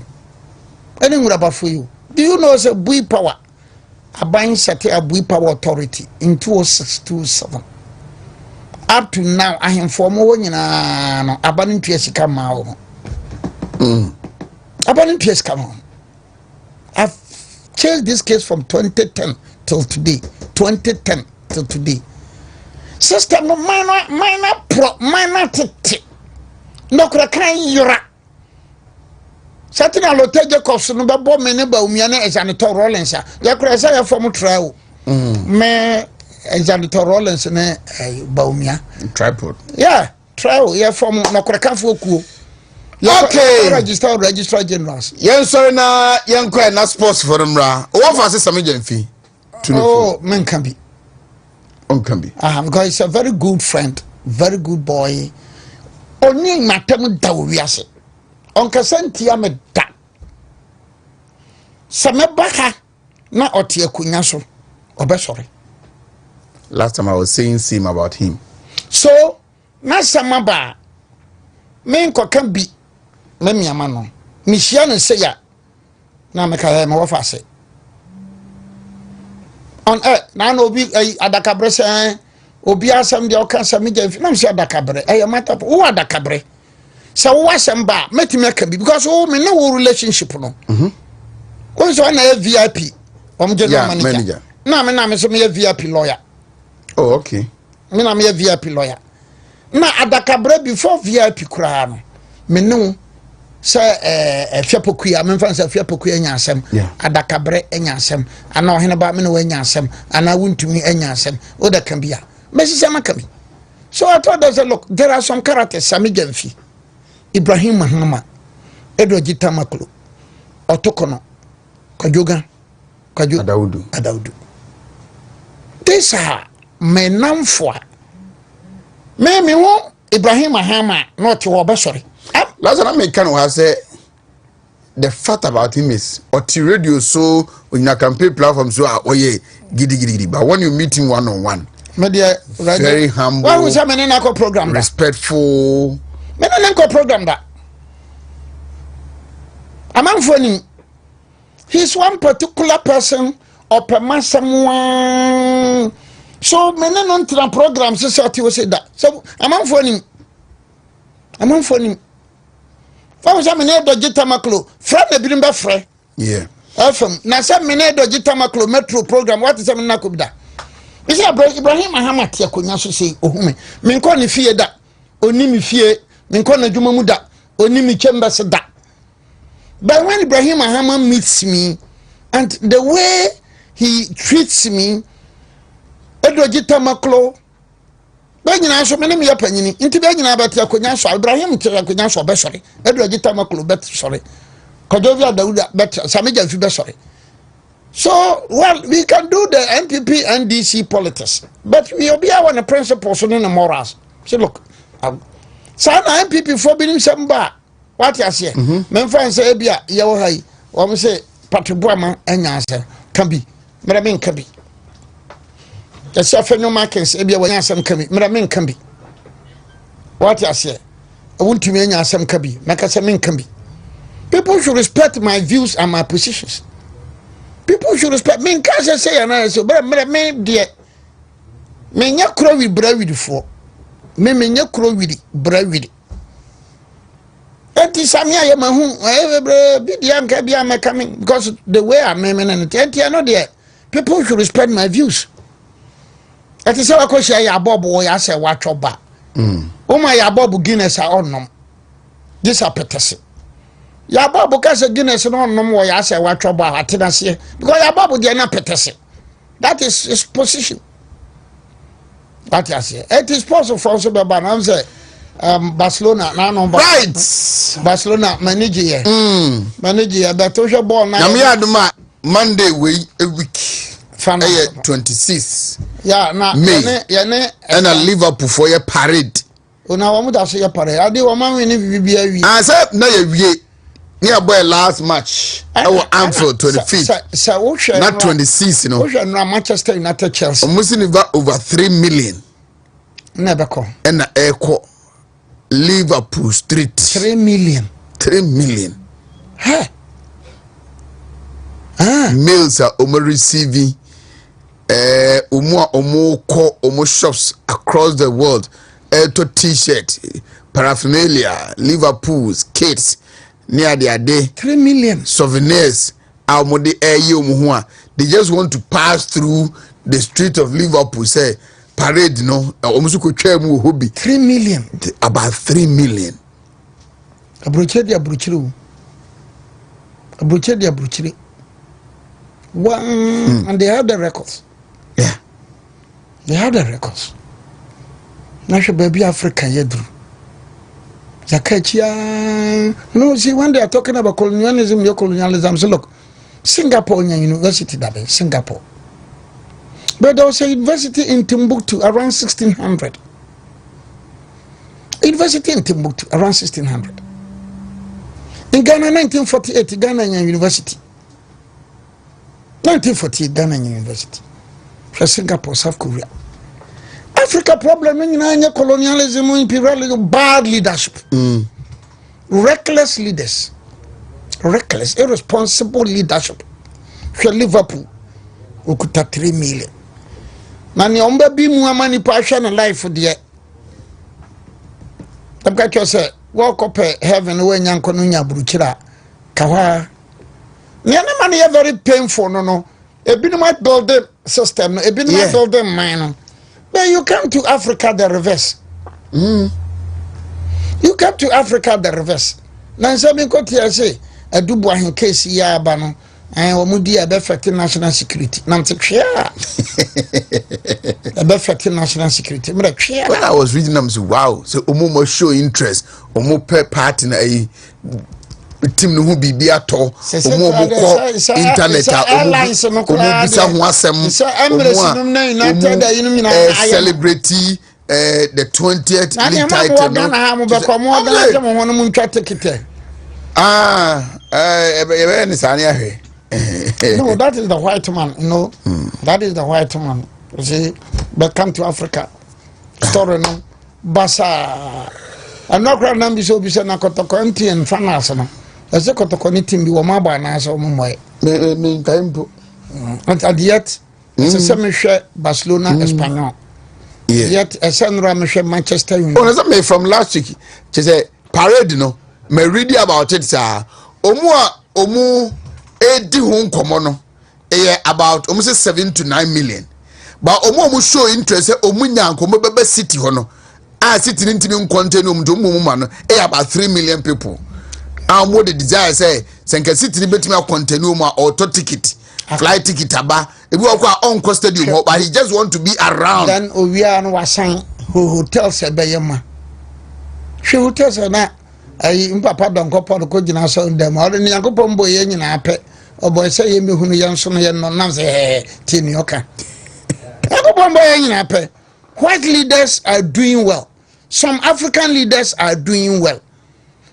Anywhere about for you. Do you know the Bui Power? A buying set a Bui Power Authority in 2006-2007. Up to now, I am for more than abandoning PS come out. Abandoning PS come on. I've changed this case from 2010 till today. 2010 till today. System no minor titi. No krakan yura. Certain allotage costs no babo mene ba umiane exanitor Rollins. Ya krasa ya form trial. Me exanitor Rollins ne ba umia. Tripod. Yeah, trial ya form no krakan fo kuo. Okay. Registrar generals. Yen sorry na yen kwa na sports for them ra. What for say Jamfi? Oh, men can be. Can be. Because he's a very good friend, very good boy. Only matem da wiase. Onka sentia me da. Same baka na otie kunya so. Obe sorry. Last time I was saying same about him. So, na samaba me nko kan bi me miama no. Me hia no se ya. Na me ka me wo fa se. On na obi adakabre se obi asem de oka se me Jamfi na me se adakabre matter wo adakabre se wo asem ba metimi aka bi because wo me na wo relationship no wo so na VIP general manager na me so me VIP lawyer. Oh, okay. Me na me VIP lawyer na adakabre before VIP kura no me no se fiapokuya me fan se fiapokuya nya asem adakabre enya asem ana ohene ba me no enya asem ana wuntumi enya asem o da kan bia me sise makami. So I thought there's a look, there are some characters Sami Jamfi, Ibrahim Mahama, Edo Jita Maklo, Otokono, Kajoga, Adaudu. These are men for me won Ibrahim Mahama not your sorry. Last time I can say the fact about him is or radio so when you campaign platform so giddy. But when you meet him one-on-one, very humble. Why was a program? Respectful. Menanko program that. Among funny, he's one particular person or per month someone. So many non programs society will say that. So among funny. Why was I mean Jita Maklo? Friend the Birimba Fre. Yeah. FM na se mene do Gitamaklo metro program what is na kubda. Isi Ibrahim Ahama te akonya so sei ohume. Me nko ne fie da. Oni me fie, me nko na dwuma mu da. Oni me chambers da. But when Ibrahim Ahama meets me and the way he treats me, Edo Gitamaklo ba nyina so me ya panyini nti ba nyina ba te akonya so Ibrahim te akonya so be sori Edo Gitamaklo bet sori Kodovia Dauda bet Sameja fi be sori. So, well, we can do the NPP and DC politics, but we will be our principles and the morals. See, look, Sana NPP for being some bar. What you say? Men fans say, "Bia, you high." Or say, "Patribuama and answer can be." Meramin can be. The Safeno Markets, Ebia, when some can be. Meramin can be. What you say? I want to mean some can be. Macasamin can be. People should respect my views and my positions. People should respect me. Can't say and I so, but me dear, me nya crow with bravid for me nya crow with bravid. Enti Samia Yamahu, be the young am coming because the way I'm memening and I know there. People should respect my views. That is how I question ya Bob or I say watch your back. Oh my Bob Guinness are on them. This appetition. Ya babu kase Guinness no no ya say what trouble atenase because ya babu dey na petese. That is his position. That I say. It is possible for us to be ban say Barcelona na no Right. Barcelona manage here. Manage here but we ball na. Yami aduma Monday we a week. Fana 26. Yeah, na May. And a Liverpool for your parade. Una wa mu da so ya parade. Ade wo ma we ni bibia wi. Ah say na ye wie. Near boy last match. Our Anfield 25th. So not 26, you know. Manchester United Chelsea. Almost over 3 million. Never come. And echo Liverpool Street. 3 million. 3 million. Hey. Mails are receiving omo shops across the world. To t-shirt, paraphernalia, Liverpool's kids. Near their day 3 million souvenirs they just want to pass through the street of Liverpool say parade no almost could 3 million about 3 million abrochedi one and they have the records. Yeah, they have the records. Nasho baby Africa yedru Zakachia. No, see, when they are talking about colonialism, your colonialism, so look, Singapore University, Singapore. But there was a university in Timbuktu around 1600. University in Timbuktu around 1600. In Ghana, 1948, Ghana University. 1948, Ghana University. For Singapore, South Korea. Africa problem in colonialism, imperialism, bad leadership, reckless leaders, reckless, irresponsible leadership. For Liverpool, we could have 3 million. Mani omba bi mu money passion and life for the. I'm got you say walk up heaven when yanko no nya buruchira kawa. Nyana money very painful no. A bit might build the system, a bit might build the mine. But you come to Africa the reverse. You come to Africa the reverse. Nansa mi ko tia say Obiri Boahen case ya ba no and omudi e be affect national security. Nam te twea. E be affect national security. Me twea. When I was reading them, so wow, so omo show interest, omo pe party na team no be be at all. Omo ko internet omo bisa ho asem. Celebrity the 20th league title. No, that is the white man, you know. That is the white man. You see, but come to Africa. Story no. Basa. I'm not going to be so busy na kotoko empty and fanas no. Ese kotoko ni team bi wo ma ba na so mo moy. Me time. And yet, it's a semi-share Barcelona Espanyol. Yet, a semi-share Manchester United. Oh, that's me from last week. She said, parade, no. Me read about it, sir. Omu edi ho nkomo about almost 7 to 9 million. But omo show interest omo nya nkomo bebe city ho no. City ntimi continue no about 3 million people. What the desire say senka city ni betimi continue ma auto ticket, flight ticket aba. Ebi wakwa on stadium but he just want to be around. Then we are no wasan hotels ebeyema. She hotels na ayi papa don kopo ko gina so dem o ni yakopɔ mbo ye nyina apɛ obo se ye mehunu ye nso no ye no nam se tini oka yakopɔ mbo ye nyina apɛ. White leaders are doing well. Some African leaders are doing well.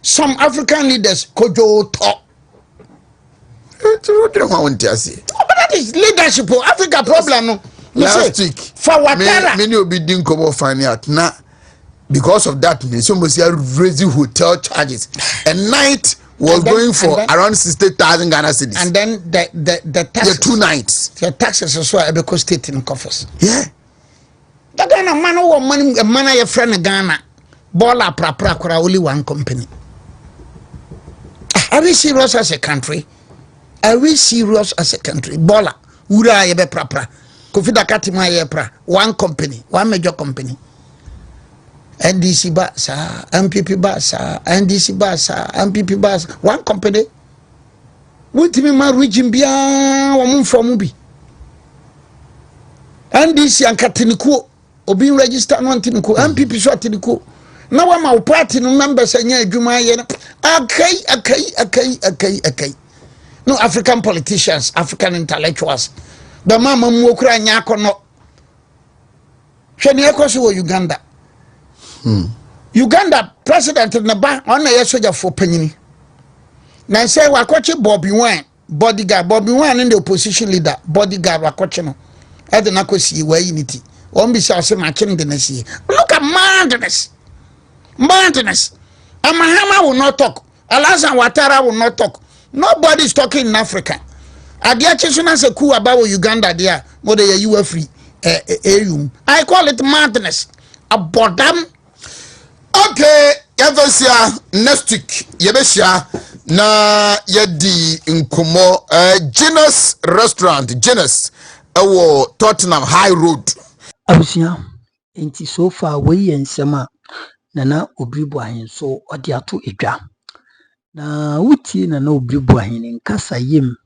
Some African leaders kojo talk. But that is leadership. Africa problem no. Last week, many will be doing come find out now. Because of that, some was raising hotel charges. A night was going for around 60,000 Ghana cedis. And then the taxes. The 2 nights. The taxes as well because state in coffers. Yeah. The Ghana man who money a man your friend Ghana. Bola pra only one company. Are we serious as a country? Are we serious as a country? Bola ura yebe pra. Kofida katima ye pra. One company, one major company. NDC Basa, NPP Basa, NDC Basa, NPP Basa, one company. What me ma region bia wamun from bi. NDC and Katiniku, Obiri register no Antiniku, NPP so Atiniku. Now I'm our party members and yeah, Juma okay. No African politicians, African intellectuals. The mama mwokra nyako no. Sheni ekoso Uganda. Uganda president in the back on a soldier for penny. Now say wakochi Bobby Wine, bodyguard, Bobby Wine in the opposition leader, bodyguard wakochino. I don't know see where unity. One be say my king the nasi. Look at madness. Madness. Amahama will not talk. Alasan Ouattara will not talk. Nobody's talking in Africa. Adia Chisuna se ku about Uganda there, more than you were free. I call it madness. A bodam. Okay, Evasia next week. Yebesha na yedi nkomo Genus restaurant, Genus Tottenham High Road. Abusia, enti so far we ensema nana Obiri Boahen so odi ato edwa. Na wuti nana Obiri Boahen nkasa yem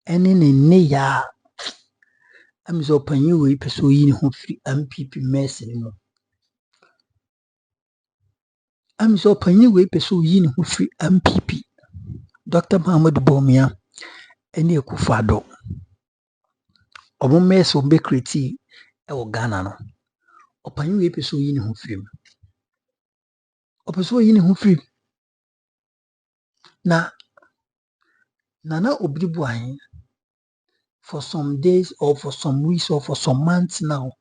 ene ne ya amizo panyi we peso yi ne ho firi MPP mess ni mo. Amizo panyi we peso yi ne ho firi MPP. Dr. Muhammad Bomia ene Ekufado. Omo mess ombe kreti e wo Ghana no. Opanyi we peso yi ne ho firi. Opeso yi ne ho firi. Na nana Obiri Boahen for some days or for some weeks or for some months now,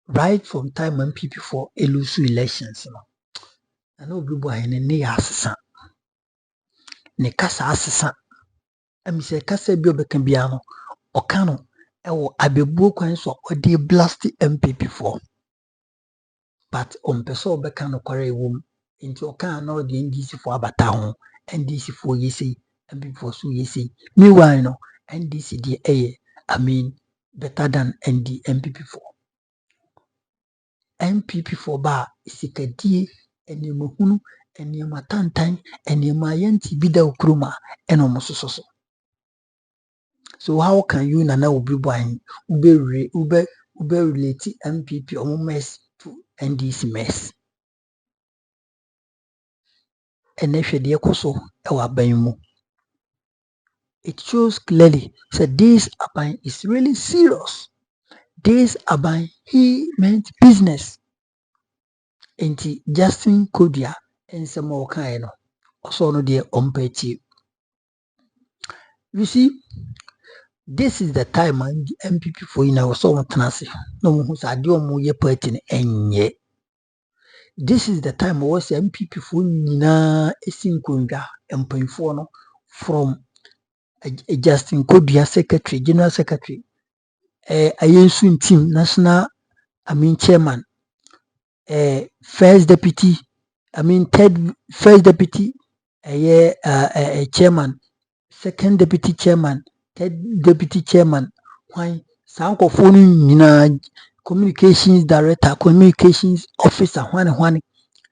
right from time MPP for elusu elections now. Nana Obiri Boahen ne ya asesa. Ne kasa asesa. Amise kasa bi obeka bia no oka no ewo abebuo kwan so odi blast MPP for. But ompeso obeka no kware ewom. Nti oka na odi NDC for abata ho. NDC for yesi, MPP for so yesi. Meanwhile no NDC di better than MPP for. MPP for ba isikadie enyemahunu enyematantan enyemayanti bida ukruma enomososo. So how can you nana Obiri Boahen ube relate MPP or mess to NDC mess? Enefede koso ewa banmu. It shows clearly that this Aban is really serious. This Aban, he meant business. Enti Justin Kodua and some more kind of also no dear umpeti. You see, this is the time and MPP for in our song tenancy. No who's a deal more ye pertin and ye. This is the time was MPP for Nina Esinkunga and Pinfono from Justin Kodua secretary, general secretary, Ayensun team, national, chairman, first deputy, first deputy, chairman, second deputy chairman, third deputy chairman, why Sanko phone nina communications director, communications officer, one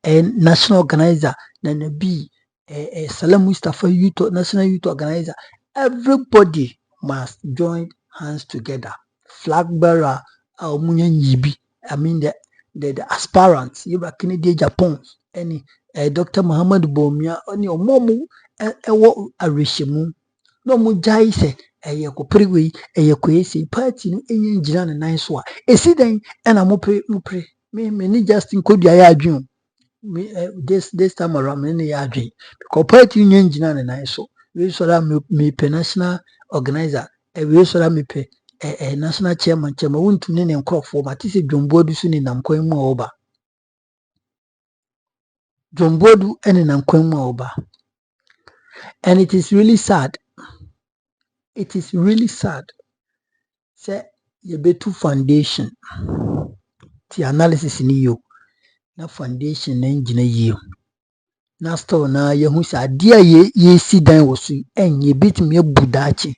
and national organizer, Nana B, Salam Mustafa Youth, national youth organizer. Everybody must join hands together. Flag bearer, Yibi, I mean the aspirants, you are Kennedy Japan, any Dr. Muhammad Bomia, on your momu, Arishimu, no mujai se, a Kopriwi, a Yakwesi, party, any Jiran and nice one. A then and a mopre, me Justin Kodua dream. Me this time around me ya dream. Because party union Jiran and I so. We saw me national organizer, we saw me pay a national chairman, won't to name crop for, but this is John Bodu soon in Namquem over. John Bodu and in Namquem over. And it is really sad. It is really sad. Say, you be two foundation. The analysis in you. Na foundation engine you. Na store na ye hu sa dia ye si dan wo so enye betimi abu daachi.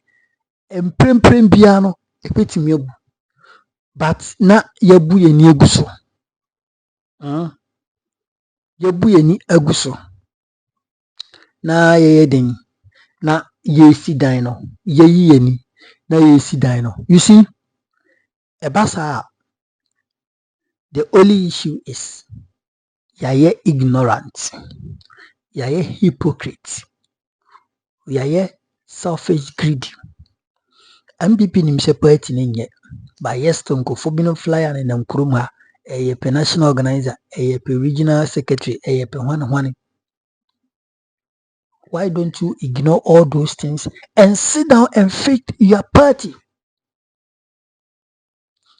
Emprempren bia no e betimi abu. But na ye bu ye ni aguso. Ye bu ye ni aguso. Na ye den na ye si dan no ye yi ni na ye si dan no. You see, ebasa the only issue is yaye ignorant. Yaye hypocrite. Yaye selfish greedy. NPP nimse party ninye. By yeston ko fobino flyer na namkuruma pe national organizer pe regional secretary pe one. Why don't you ignore all those things and sit down and fix your party?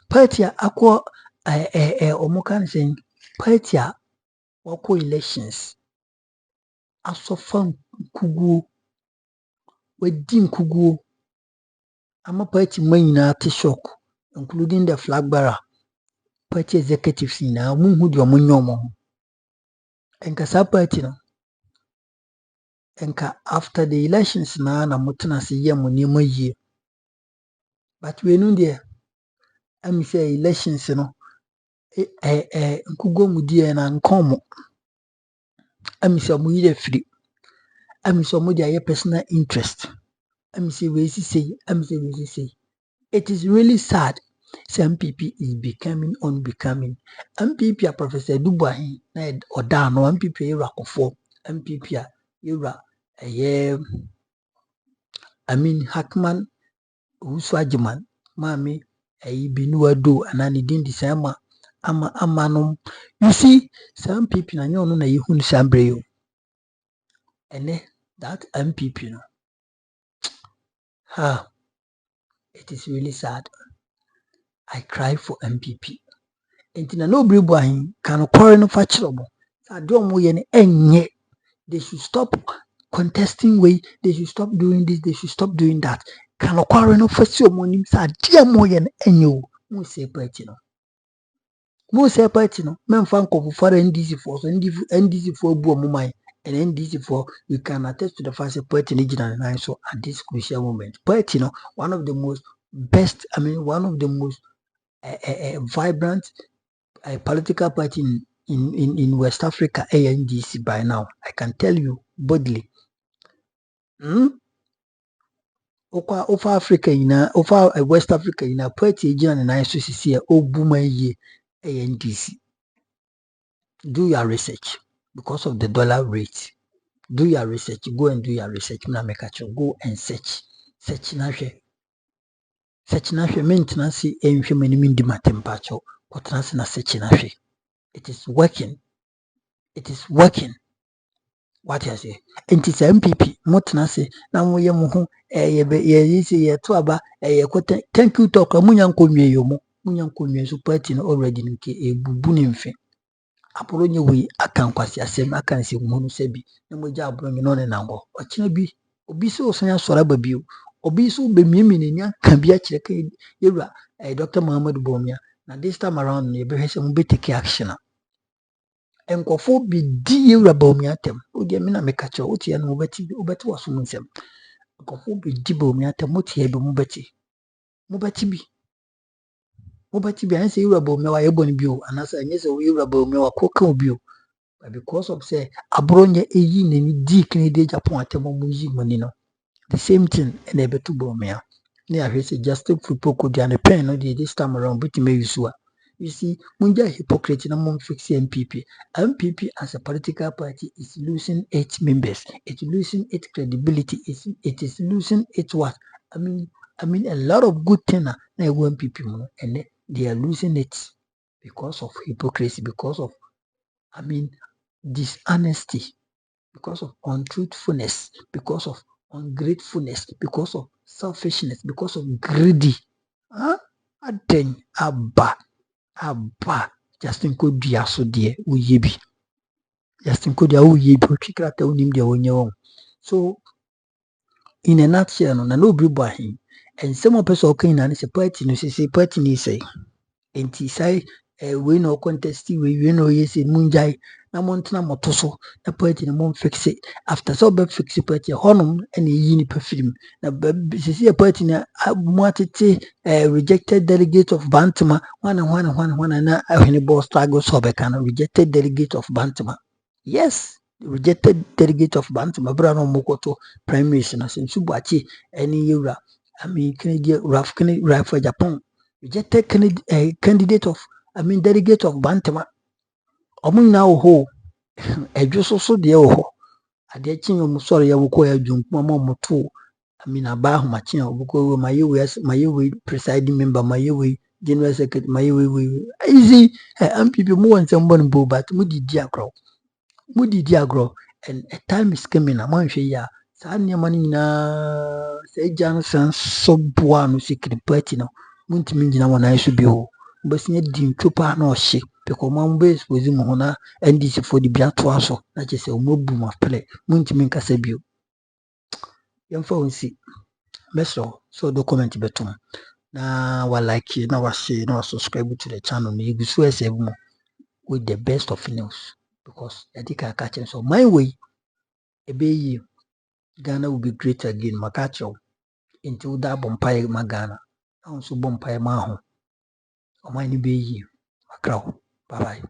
Party akwa omokan saying party wako elections asofan kugu wedin kugu ama party manyina te shock including the flag bearer party executives na munhu di omonyomo enka sa party no enka after the elections na mutuna se ye monimo yie but we know there am say elections no nkugo mudie na nkomo am say mo yire free am say mo dia personal interest am say we say it is really sad. Some NPP is becoming unbecoming. NPP a Professor Duboahen na oda no NPP era kofo NPP a era Hackman Uswajiman mami binuado anani din disema ama you see some NPP na nyo no na yehun sambre yo ene that NPP no it is really sad. I cry for NPP. Entina no Obiri Boahen can quarrel no fachirobo. Enye. They should stop contesting way. They should stop doing this. They should stop doing that. Can quarrel no fachi omonim sa dia mo yen enye. Mo say party no. Mo say party no. Men fan ko for NDC for so NDC for bu omumai and NDC for you can attest to the fact that party regional and so at this crucial moment. Party no one of the most best. One of the most vibrant political party in West Africa, ANDC by now. I can tell you boldly. Over Africa over West Africa in a party and I see Obuma ye ANDC. Do your research because of the dollar rate. Do your research. Go and do your research. Go and search. Search maintenance and human temperature. It is working. It is working. What I say? It is NPP. Motna say na mo ye mo ho ye to aba thank you talk munyanko nwie yo mo munyanko nwie so party no already nke ebubu ne mfe aporo nye we aka nkwasi asem aka nse mo no se bi na mo ja aboro no ne nango okina bi obi se osan asora ba bi obi so be miemi ne aka bi a kire ka yewura Dr. Muhammad Bomia na this time around no ye be hwese mo be take action. Enkofo bi di yewura Bomia tem o de me na me ka cho o tie no obeti waso nsem nkɔfo bi di bo mi ata motie bi mobɛti bi anse yura bo mi wa yebo ni bi o anasa enye se yura bo mi wa koka obi o but because of say abronye eyi na ni di kan de Japan atem mo yi money no the same thing and e betu bo mi a na ahwe se Justin Kodua ne pen no de this time around but me use a you see munja hypocrite na mon fix MPP as a political party is losing its members, it's losing its credibility, it is losing its what I mean a lot of good thing na MPP and they are losing it because of hypocrisy, because of dishonesty, because of untruthfulness, because of ungratefulness, because of selfishness, because of greedy. Aden aba Justin Kodua so de uye bi. Justin Kodua uye bi otwikrata unim de onye won. So in a nutshell no na Obiri Boahen and some person okay na say party no say party ni say enti sai we no contest we no yes munjai na montena motoso na party no mon fix it after so be fix party honum and yi ni pa film na sisi party na muatete rejected delegate of Bantama wana na ahene boss struggle so be kan rejected delegate of Bantama. Yes, rejected delegate of Bantama bra no mokoto prime minister na sensu buachi eni yura Canadian Raf for Japan rejected candidate of delegate of Bantama. Omun na ho edwo so de ho ade chin yo musore ya woko ya dwunku ma moto aba ho machin oboko mayewe presiding member mayewe general secretary mayewe easy MPP mu won sembon bo but mu didi agro and a time is coming na man hwe ya saa nneɛma no nyinaa sɛ agya no san so boa no secret party no muntimi gyina wɔn nan so bi o wobɛsɛ di ntwopa na ɔhye because man bɛ expose mu ho na NDC fo de bi atoa so na kyerɛ sɛ ɔmabu mu apɛlɛ muntimi nkasa bio yɛmfa wo nsi mɛsrɛ sɛ ɔdɔ comment bɛtom na wa like na wa share na wa subscribe to the channel na yɛgu so ɛsɛ mu with the best of news because yɛde ka kyerɛ sɛ my way ɛbɛyie Ghana will be great again. Makacho until that bumpire magana. I also bumpire maho. O mine be ye. Bye bye.